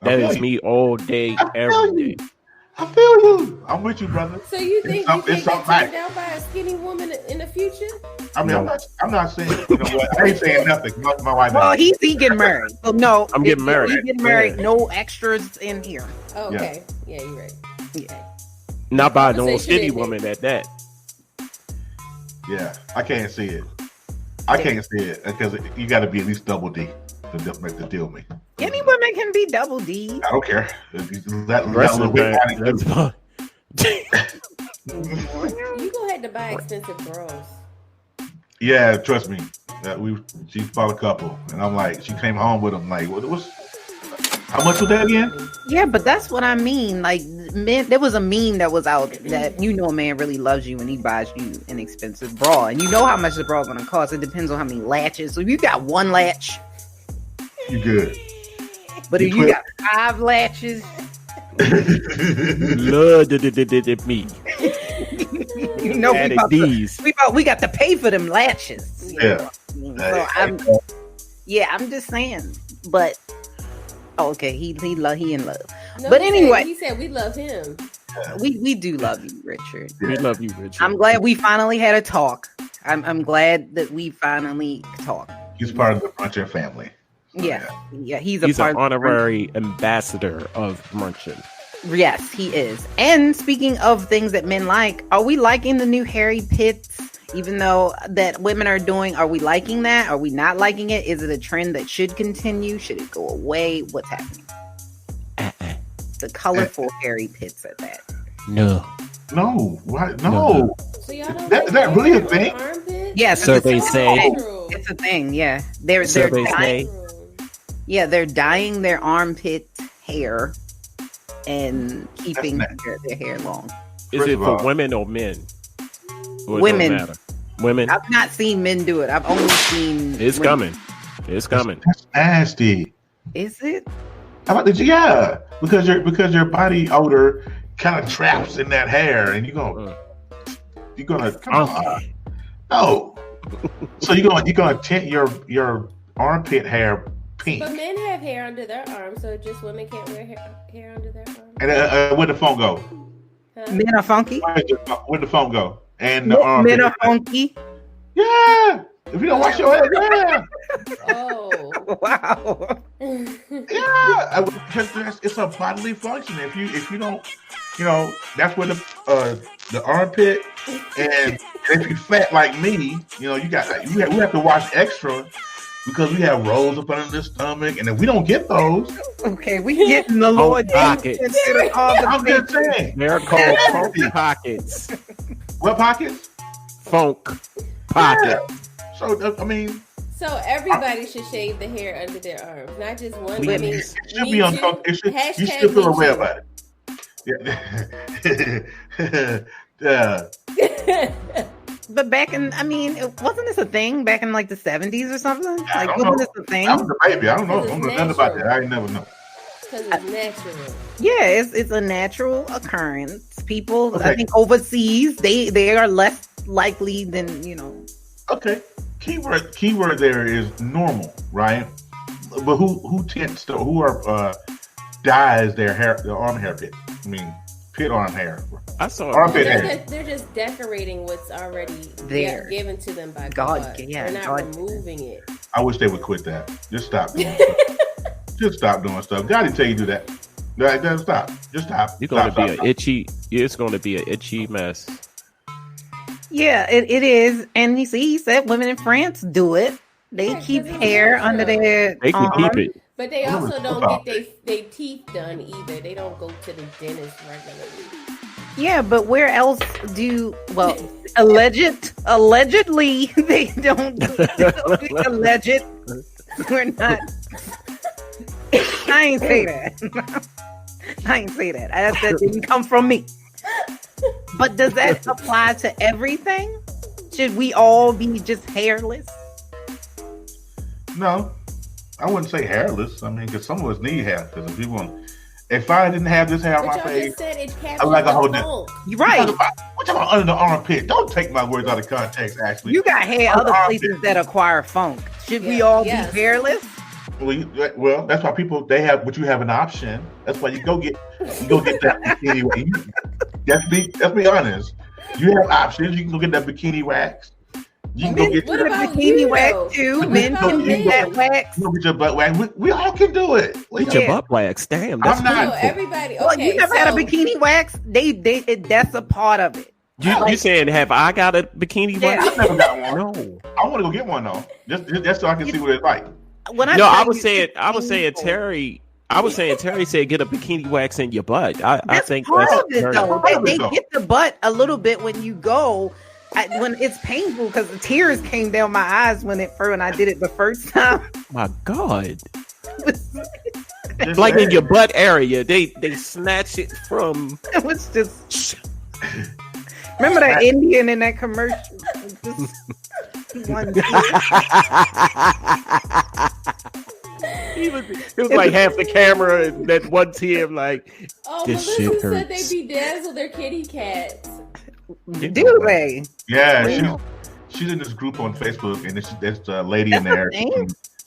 that is me all day, every day. I feel you. I'm with you, brother. So you think you get turned out by a skinny woman in the future? I mean, I'm not saying. You know what? I ain't saying nothing. My wife. Well, he getting married. So no, I'm getting married. He's getting married. No extras in here. Oh, okay. Yeah, you're right. Yeah. Not by no skinny woman at that. Yeah, I can't see it. I can't say it because you got to be at least double D to make the deal with me. Any women can be double D. I don't care. That's fine. You gonna have to buy expensive bras. Yeah, trust me. She bought a couple, and I'm like, she came home with them. Like, what's how much was that again? Yeah, but that's what I mean. Like, men, there was a meme that was out that a man really loves you when he buys you an expensive bra, and you know how much the bra is going to cost. It depends on how many latches. So if you got one latch, you good. But if you got 5 latches, love me. You know, we got to pay for them latches. Yeah. So I'm just saying. But okay, he in love. No, but anyway, he said we love him. We do love you, Richard. We love you, Richard. I'm glad we finally had a talk. I'm glad that we finally talked. He's part of the Brunchen family. Yeah, he's an honorary ambassador of Brunchen. Yes, he is. And speaking of things that men like, are we liking the new hairy pits? Even though that women are doing, are we liking that? Are we not liking it? Is it a trend that should continue? Should it go away? What's happening? The colorful hairy pits at that. No. What? No. So y'all don't Is that really a thing? Yes. So they say it's a thing. Yeah, they're dyeing. Yeah, they're dyeing their armpit hair and keeping their hair long. Is it for women or men? Or women. Women. I've not seen men do it. I've only seen. It's coming. It's coming. That's nasty. Is it? How about yeah, because your body odor kind of traps in that hair, and you're gonna come on. No. So you're gonna tint your armpit hair pink. But men have hair under their arms, so just women can't wear hair under their arms. And where'd the phone go? Huh? Men are funky. Where'd the phone go? And the arm. Men are funky. Yeah. If you don't wash your hair, yeah. Oh. Wow. Yeah. Because it's a bodily function. If you don't, that's where the armpit, and if you're fat like me, we have to wash extra because we have rolls up under the stomach, and if we don't get those, okay, we get in the Lord pockets. I'm just saying they're called funk pockets. What pockets? Funk pocket. Yeah. So I mean, so everybody should shave the hair under their arms, not just one. It should be uncomfortable. You should feel away about it. Yeah. But back in, wasn't this a thing back in like the 70s or something? Like, wasn't this a thing? I was a baby. I don't know. I don't know nothing about that. I ain't never know. Because it's natural. Yeah, it's a natural occurrence. People, okay. I think overseas, they are less likely than, Okay. Keyword there is normal, right? But who dyes their arm hair pit? Pit arm hair. I saw armpit hair. They're just decorating what's already there, given to them by God. Yeah, they're not removing it. I wish they would quit that. Just stop doing stuff. Just stop doing stuff. God didn't tell you to do that. Stop. Just stop. You're going to be an itchy. It's going to be an itchy mess. Yeah, it is. And he said women in France do it. They keep hair under their They can keep it. But they also don't get their teeth done either. They don't go to the dentist regularly. Yeah, but where else allegedly they don't alleged. We're not. I ain't say that. That didn't come from me. But does that apply to everything? Should we all be just hairless? No, I wouldn't say hairless. Because some of us need hair. Because if I didn't have this hair on my face, I'm like a whole different. You're right. What about under the armpit? Don't take my words out of context. Actually, you got hair other places that acquire funk. Should we all be hairless? Well, that's why people you have an option. That's why you go get that bikini wax. Let's be honest. You have options. You can go get that bikini wax. You can go get the bikini wax too. Men can get that wax. You can get your butt wax. We all can do it. Get your butt wax. Damn, that's everybody. Okay, well, you never had a bikini wax. That's a part of it. You saying have I got a bikini wax? I've never got one. No. I want to go get one though, just so I can see what it's like. I was saying Terry said get a bikini wax in your butt. I think part that's of it though. They get the butt a little bit when you go. When it's painful because the tears came down my eyes when I did it the first time. My God. Like in your butt area, they snatch it from. It was just. Remember that Indian in that commercial? It was like half the camera and that one tear like. This Melissa shit said hurts. they bedazzle their kitty cats. Do they? Yeah, she's in this group on Facebook, and there's a lady in there.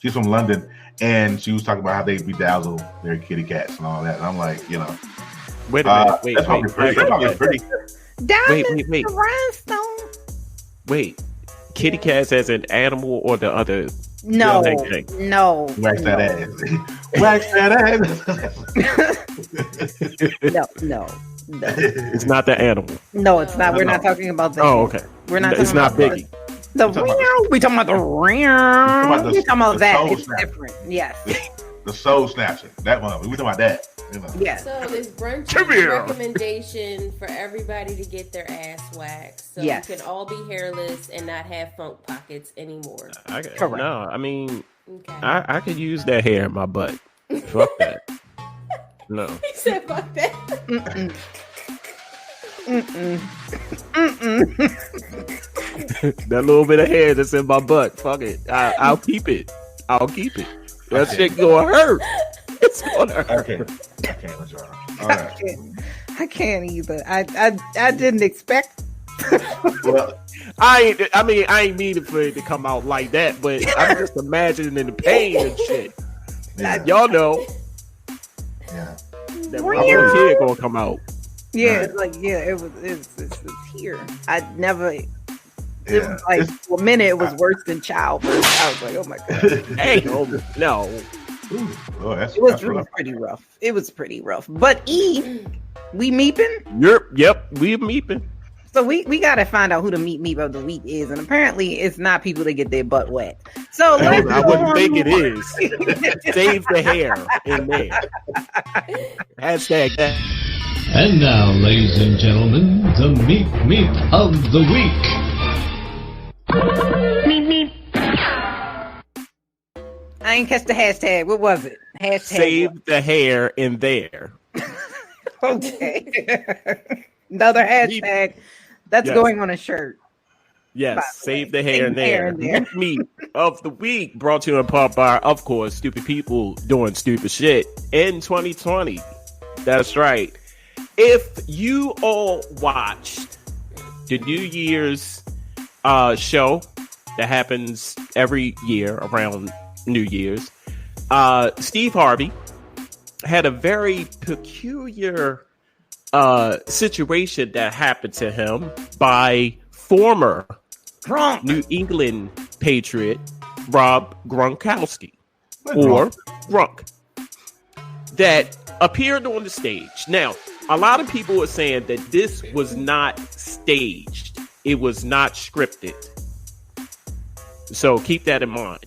She's from London, and she was talking about how they bedazzle their kitty cats and all that. And I'm like, wait a minute, that's probably pretty. Diamond rhinestone. Wait, kitty cats as an animal or the other? No. Wax that ass. Wax that ass. No. It's not the animal. No, it's not. We're not talking about that. Oh, okay. We're not. It's not Biggie. We talking about the ring. We talking about that. It's different. Yes. The soul snatcher. That one. We talking about that. Yes. So this brunch is a recommendation for everybody to get their ass waxed, so you can all be hairless and not have funk pockets anymore. Correct. No, I mean, I could use that hair in my butt. Fuck that. No. He said, "Fuck that." That little bit of hair that's in my butt. Fuck it. I'll keep it. That shit gonna hurt. It's gonna hurt. I can't with y'all. All right. I can't either. I didn't expect. Well, I ain't meaning for it to come out like that, but I'm just imagining the pain and shit. Yeah. Y'all know. Yeah. That little kid gonna come out. Yeah, it's like it was here. I never. It was like for a minute it was worse than childbirth. I was like, oh my God. Hey, no. It was pretty rough. It was pretty rough. But we meeping? Yep, we meeping. So we gotta find out who the Meep Meep of the week is, and apparently it's not people that get their butt wet. So I wouldn't think it is. Save the hair in there. Hashtag that. And now, ladies and gentlemen, the Meep Meep of the week. Meep Meep. I ain't catch the hashtag. What was it? Hashtag save the hair in there. Okay. Another hashtag. That's going on a shirt. Yes, save the hair in there. Meep Meep of the week brought to you in part by, of course, stupid people doing stupid shit in 2020. That's right. If you all watched the New Year's show that happens every year around New Year's, Steve Harvey had a very peculiar situation that happened to him by former New England Patriot Rob Gronkowski, or Grunk, that appeared on the stage. Now, a lot of people are saying that this was not staged. It was not scripted. So keep that in mind.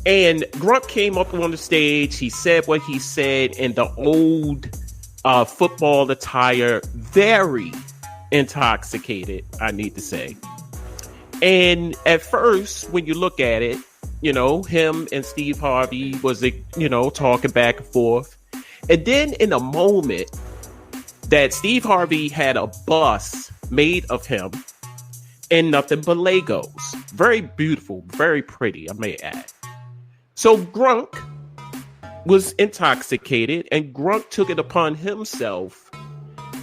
And Grunk came up on the stage. He said what he said in the old football attire, very intoxicated, I need to say. And at first, when you look at it, him and Steve Harvey was, talking back and forth. And then in a moment that Steve Harvey had a bust made of him and nothing but Legos. Very beautiful, very pretty, I may add. So Grunk was intoxicated, and Grunk took it upon himself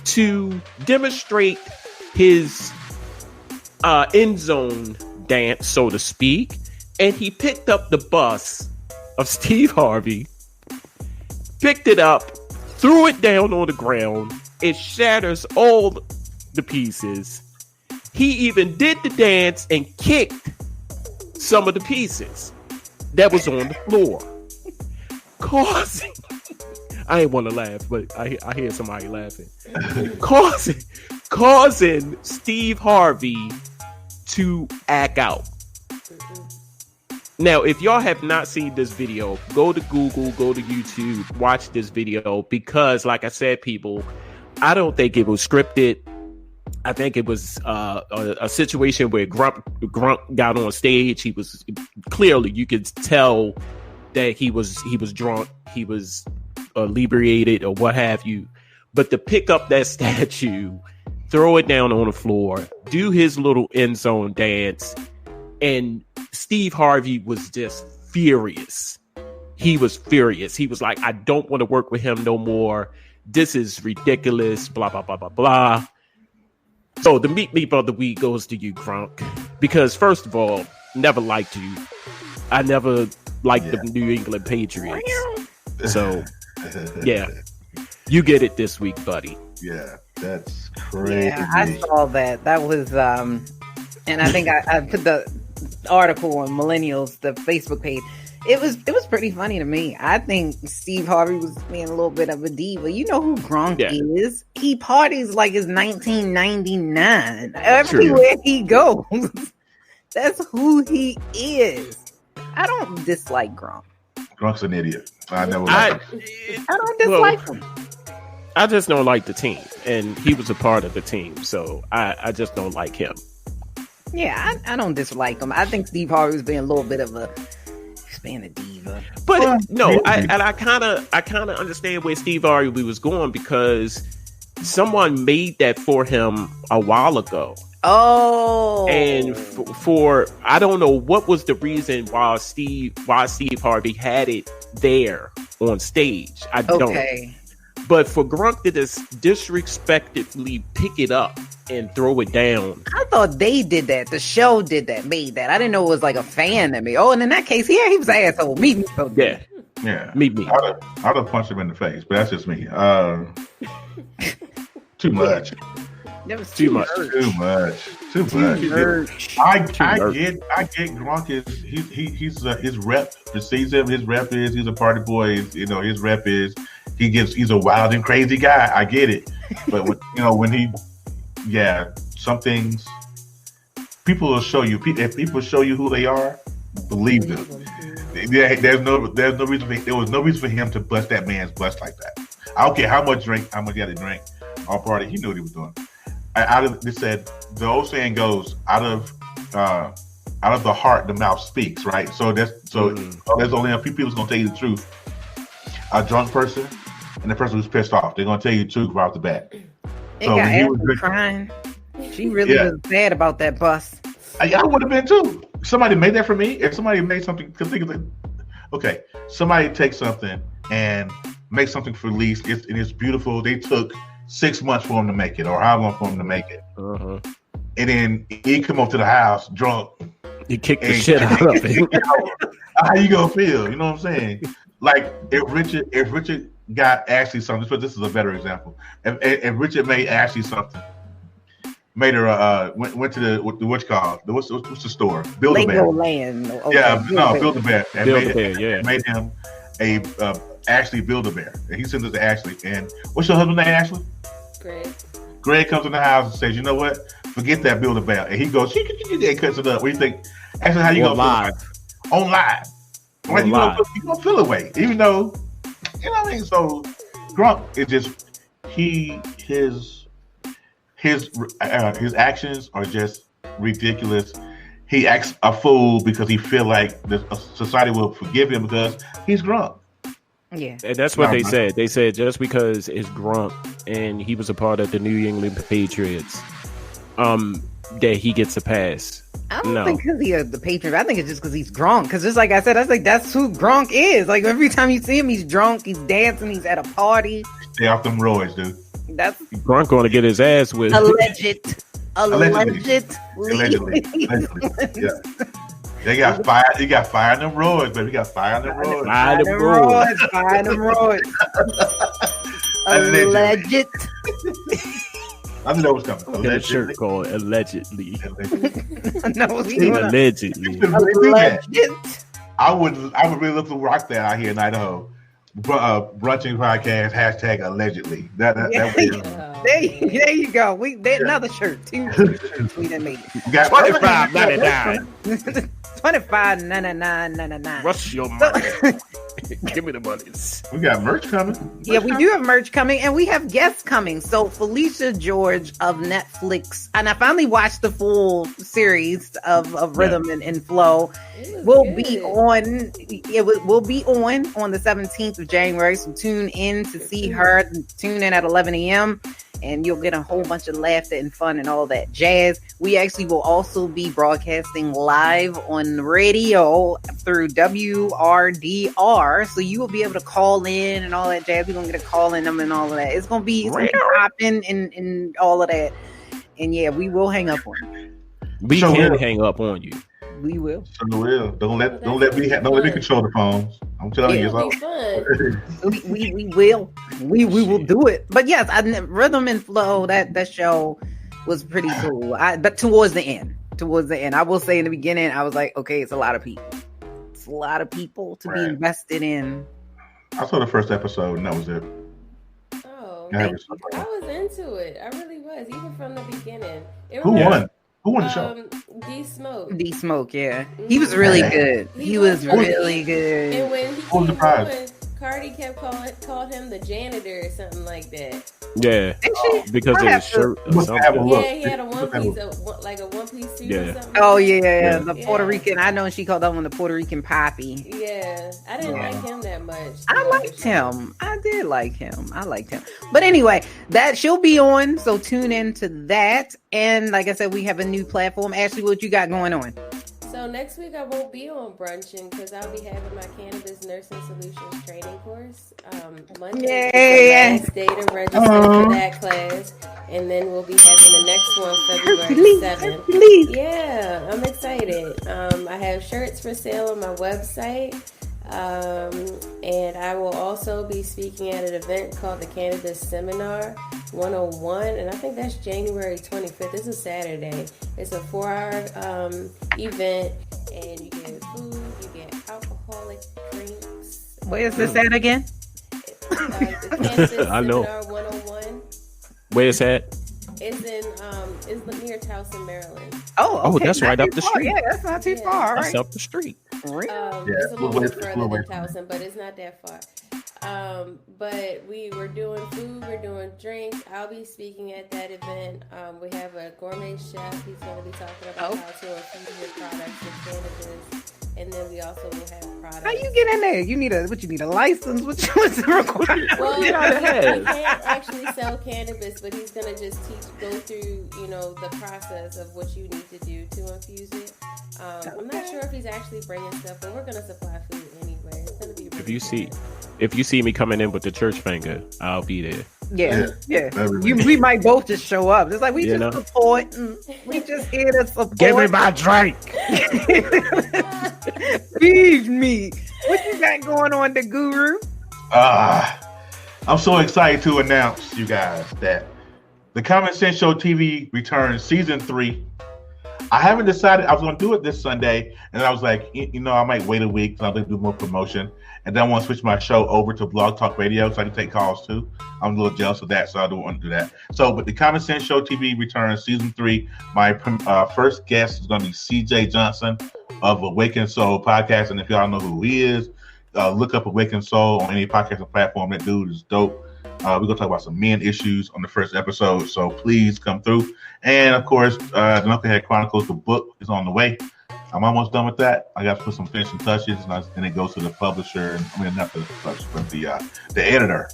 to demonstrate his end zone dance, so to speak. And he picked up the bus of Steve Harvey, picked it up, threw it down on the ground. It shatters all the pieces. He even did the dance and kicked some of the pieces that was on the floor, causing I ain't want to laugh, but I hear somebody laughing. causing Steve Harvey to act out. Now, if y'all have not seen this video, go to Google, go to YouTube, watch this video, because like I said, people, I don't think it was scripted. I think it was a situation where Grump got on stage. He was clearly, you could tell that he was drunk, he was inebriated or what have you. But to pick up that statue, throw it down on the floor, do his little end zone dance, and Steve Harvey was just furious. He was furious. He was like, I don't want to work with him no more. This is ridiculous, blah, blah, blah, blah, blah. So the Meep Meep of the week goes to you, Grunk, because first of all, never liked you. I never liked the New England Patriots. So, yeah, you get it this week, buddy. Yeah, that's crazy. Yeah, I saw that. That was, and I think I put the article on Millennials, the Facebook page. It was pretty funny to me. I think Steve Harvey was being a little bit of a diva. You know who Gronk is? He parties like it's 1999 everywhere he goes. That's who he is. I don't dislike Gronk. Gronk's an idiot. I never liked him. I don't dislike him. I just don't like the team, and he was a part of the team, so I just don't like him. Yeah, I don't dislike him. I think Steve Harvey was being a little bit of a diva. But no, I kind of understand where Steve Harvey was going, because someone made that for him a while ago. Oh, and for I don't know what was the reason why Steve Harvey had it there on stage. I don't. But for Grunk to just disrespectfully pick it up and throw it down. I thought they did that. The show did that, made that. I didn't know it was like a fan that made. Oh, and in that case, yeah, he was an asshole. Meep Meep. Yeah. Meep Meep. I'd have punched him in the face, but that's just me. Too much. That was too much. Too much. I get Gronk is his rep precedes him. His rep is he's a party boy. His rep is he's a wild and crazy guy. I get it, but when some things people will show you. If people show you who they are, believe them. There was no reason for him to bust that man's bust like that. I don't care how much he had to drink. All party, he knew what he was doing. They said the old saying goes, out of the heart the mouth speaks, right? So there's only a few people who's gonna tell you the truth. A drunk person and the person who's pissed off, they're gonna tell you the truth right off the bat. It got Ashley crying. She really was sad about that bus. I would have been too. Somebody made that for me. If somebody made something, okay, somebody takes something and make something for lease, and it's beautiful. They took 6 months for him to make it, or how long for him to make it. And then he come up to the house drunk. He kicked the shit out of it. How you gonna feel? You know what I'm saying? Like if Richard got Ashley something, but this is a better example. If Richard made Ashley something, made her went to the what's the store? Build-A-Bear. Build-A-Bear. And made him a Ashley Build-A-Bear. And he sends it to Ashley. And what's your husband's name, Ashley? Greg comes in the house and says, you know what? Forget that Build-A-Bear. And he goes, and cuts it up. What do you think? Ashley, how you gonna feel? On live. Right? You gonna feel away. Even though, you know what I mean? So Grunk is just his actions are just ridiculous. He acts a fool because he feel like the society will forgive him because he's Grunk. Yeah, and that's what they said. They said just because it's Grunk and he was a part of the New England Patriots, that he gets a pass. I don't think because he's the Patriot. I think it's just because he's drunk. Because just like I said, that's who Gronk is. Like every time you see him, he's drunk, he's dancing, he's at a party. Stay off them roids, dude. That's Gronk going to get his ass whipped. Allegedly. Yeah. They got fire. He got fire in them roids, baby. He got fire in them roids. Fire in them roids. Alleged. I didn't know what's coming. Get a shirt called Allegedly. Allegedly. I would really look to rock that out here in Idaho. brunching podcast hashtag allegedly. That there you go. Another shirt. Two shirts we done made. $25.99. $25.99. Rush your money. Give me the monies. We got merch coming. Yeah, we do have merch coming, and we have guests coming. So Felicia George of Netflix, and I finally watched the full series of Rhythm and Flow. Will be on. It will be on the 17th of January. So tune in to see her. Tune in at 11 a.m. and you'll get a whole bunch of laughter and fun and all that jazz. We actually will also be broadcasting live on radio through WRDR, so you will be able to call in and all that jazz. We're gonna get a call in them and all of that. It's gonna be popping and all of that. And yeah, we will hang up on you. We can hang up on you. We will. Sure will. Don't let me control the phones. I'm telling you, we will. We will do it. But yes, Rhythm and Flow. That show was pretty cool. But towards the end, I will say in the beginning, I was like, okay, it's a lot of people. It's a lot of people to be invested in. I saw the first episode, and that was it. Oh, I was into it. I really was, even from the beginning. Who won? Who won the show? D-Smoke, yeah. He was really good. He was really good. And when he came on, Cardi kept called him the janitor or something like that. Yeah, because of his shirt. Yeah, he had a one piece, like a one piece suit or something. Oh yeah. The Puerto Rican. I know she called that one the Puerto Rican Poppy. Yeah, I didn't like him that much. I liked him. I did like him. I liked him. But anyway, that she'll be on. So tune in to that. And like I said, we have a new platform. Ashley, what you got going on? So next week I won't be on brunching because I'll be having my Cannabis Nursing Solutions training course. Monday is the last day to register for that class, and then we'll be having the next one February 7th. Yeah, I'm excited. I have shirts for sale on my website. And I will also be speaking at an event called the Cannabis Seminar 101, and I think that's January 25th. It's a Saturday. It's a 4-hour event, and you get food, you get alcoholic drinks. Where is this at again? The Cannabis Seminar 101. Where is that? It's in it's near Towson, Maryland. Oh, that's right up the street. Yeah, that's not too far. That's up the street. It's a little bit further than Towson, but it's not that far. But we're doing food, we're doing drinks. I'll be speaking at that event. We have a gourmet chef. He's going to be talking about how to infuse your products with cannabis. And then we also will have products. How you get in there? You need a license? What's the requirement? Well, he can't actually sell cannabis, but he's gonna just go through, the process of what you need to do to infuse it. I'm not sure if he's actually bringing stuff, but we're gonna supply food anyway. It's gonna be. Really If you see me coming in with the church finger, I'll be there. Yeah. We might both just show up. It's like we just support. We just here to support. Give me my drink. Feed me. What you got going on, the Guru? I'm so excited to announce, you guys, that the Common Sense Show TV returns season 3. I haven't decided. I was going to do it this Sunday, and I was like, I might wait a week so I can do more promotion. And then I want to switch my show over to Blog Talk Radio so I can take calls too. I'm a little jealous of that, so I don't want to do that. So, but the Common Sense Show TV returns season 3. My first guest is going to be CJ Johnson of Awakened Soul podcast. And if y'all know who he is, look up Awakened Soul on any podcasting platform. That dude is dope. We're going to talk about some men issues on the first episode. So please come through. And of course, the Knucklehead Chronicles, the book is on the way. I'm almost done with that. I got to put some finishing touches, and it goes to the publisher. Not the publisher, but the editor.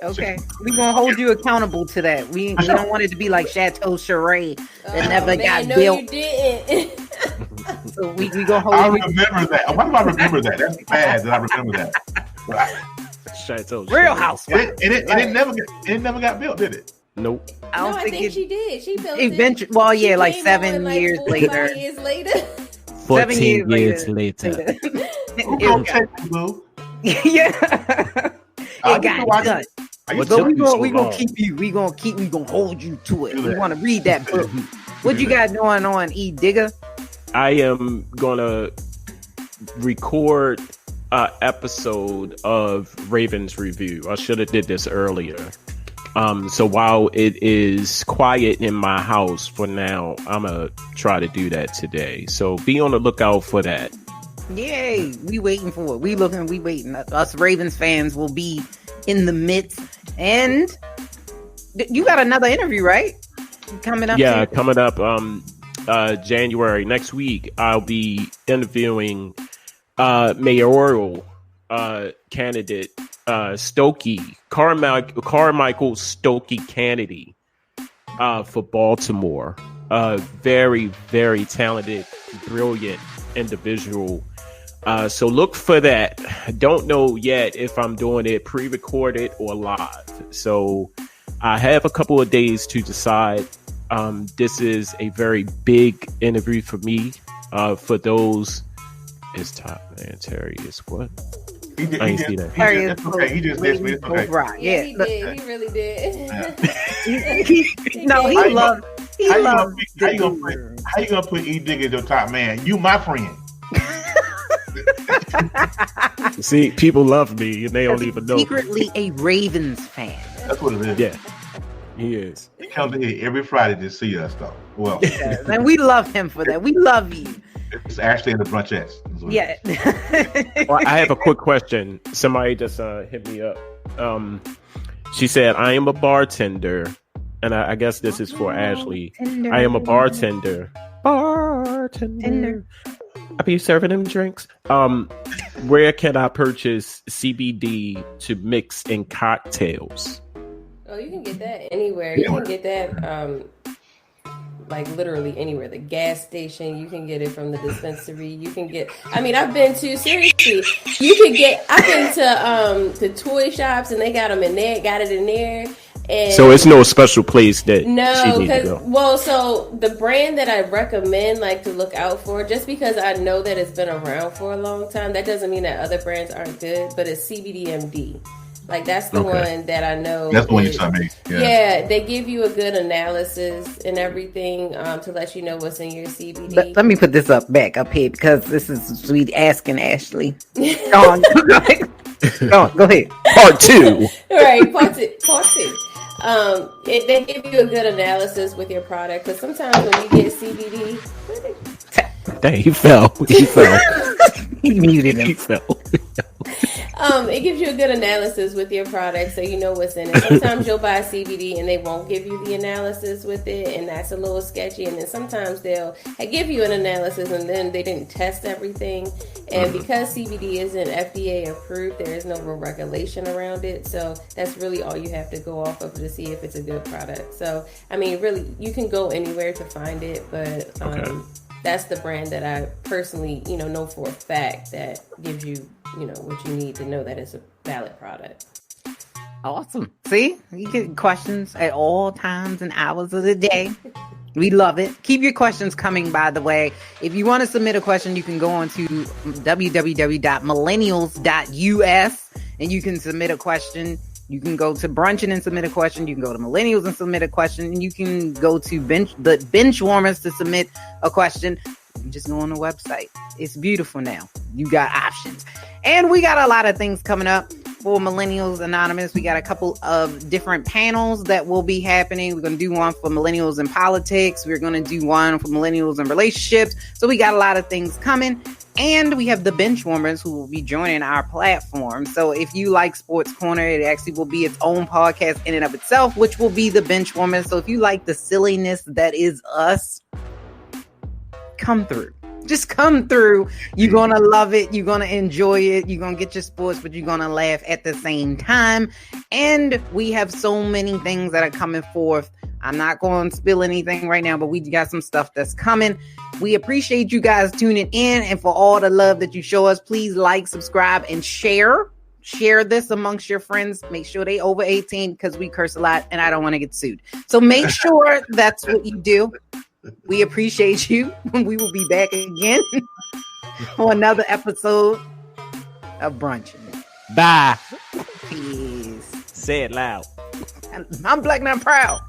Okay, we're gonna hold you accountable to that. We don't want it to be like Chateau Charade that never got built. You didn't. So we gonna hold. I remember that. Why do I remember that? That's bad that I remember that. Chateau Real House. It never got built, did it? Nope. I think she did. She built it. Well, yeah, like 7 years later. 5 years later. 14 years later. Who gonna check you, boo? Yeah. It got done. But we gonna keep you. We gonna hold you to it. We want to read that book. What you got going on, E Digger? I am gonna record episode of Raven's Review. I should have did this earlier. So while it is quiet in my house for now, I'm gonna try to do that today. So be on the lookout for that. Yay! We waiting for it. We waiting. Us Ravens fans will be in the midst. And you got another interview, right? Coming up. Yeah, coming up. January next week. I'll be interviewing mayoral candidate Stokey Carmichael Stokey Kennedy for Baltimore. Very, very talented, brilliant individual. So look for that. I don't know yet if I'm doing it pre-recorded or live. So I have a couple of days to decide. This is a very big interview for me. For those, is Top Man Terry is what? He did, I ain't see that. He just dissed me. It's okay. Yeah, he did. He really did. No, he loved. How you gonna put E Digger as your top man? You my friend. See, people love me and they don't even know. Secretly a Ravens fan. That's what it is. Yeah, he is. He comes in here every Friday to see us, though. Well, and we love him for that. We love you. It's Ashley and the Brunchettes. Yeah. Well, I have a quick question. Somebody just hit me up. She said, "I am a bartender," and I guess this is for Ashley. I am a bartender. Bartender. I be serving them drinks. Where can I purchase CBD to mix in cocktails? Oh, you can get that anywhere. You can get that like literally anywhere. The gas station, you can get it from the dispensary. You can get, I've been to toy shops and they got them in there, got it in there. And so it's no special place that no, because so the brand that I recommend to look out for, just because I know that it's been around for a long time, that doesn't mean that other brands aren't good, but it's CBDMD. That's the one that I know. That's the one you saw me. Yeah, they give you a good analysis and everything to let you know what's in your CBD. Let me put this back up here because this is sweet asking Ashley. Go on, go ahead. Part 2. Right, part two. They give you a good analysis with your product because sometimes when you get CBD, dang, he fell. He muted him. He fell. It gives you a good analysis with your product so you know what's in it. Sometimes you'll buy CBD and they won't give you the analysis with it, and that's a little sketchy. And then sometimes they'll give you an analysis and then they didn't test everything. And because CBD isn't FDA approved, there is no real regulation around it. So that's really all you have to go off of to see if it's a good product. So, really, you can go anywhere to find it, but that's the brand that I personally, know for a fact that gives you, what you need to know that it's a valid product. Awesome. See, you get questions at all times and hours of the day. We love it. Keep your questions coming, by the way. If you want to submit a question, you can go on to www.millennials.us and you can submit a question. You can go to Brunchin and submit a question. You can go to Millennials and submit a question. And you can go to the Bench Warmers to submit a question. Just go on the website. It's beautiful now. You got options. And we got a lot of things coming up for Millennials Anonymous. We got a couple of different panels that will be happening. We're going to do one for Millennials in Politics. We're going to do one for Millennials in Relationships. So we got a lot of things coming. And we have the Bench Warmers who will be joining our platform. So if you like Sports Corner, it actually will be its own podcast in and of itself, which will be the Bench Warmers. So if you like the silliness that is us, come through. Just come through. You're going to love it. You're going to enjoy it. You're going to get your sports, but you're going to laugh at the same time. And we have so many things that are coming forth. I'm not going to spill anything right now, but we got some stuff that's coming. We appreciate you guys tuning in, and for all the love that you show us, please like, subscribe, and share. Share this amongst your friends. Make sure they over 18 because we curse a lot and I don't want to get sued. So make sure that's what you do. We appreciate you. We will be back again on another episode of Brunch. Bye. Peace. Say it loud. I'm black and I'm proud.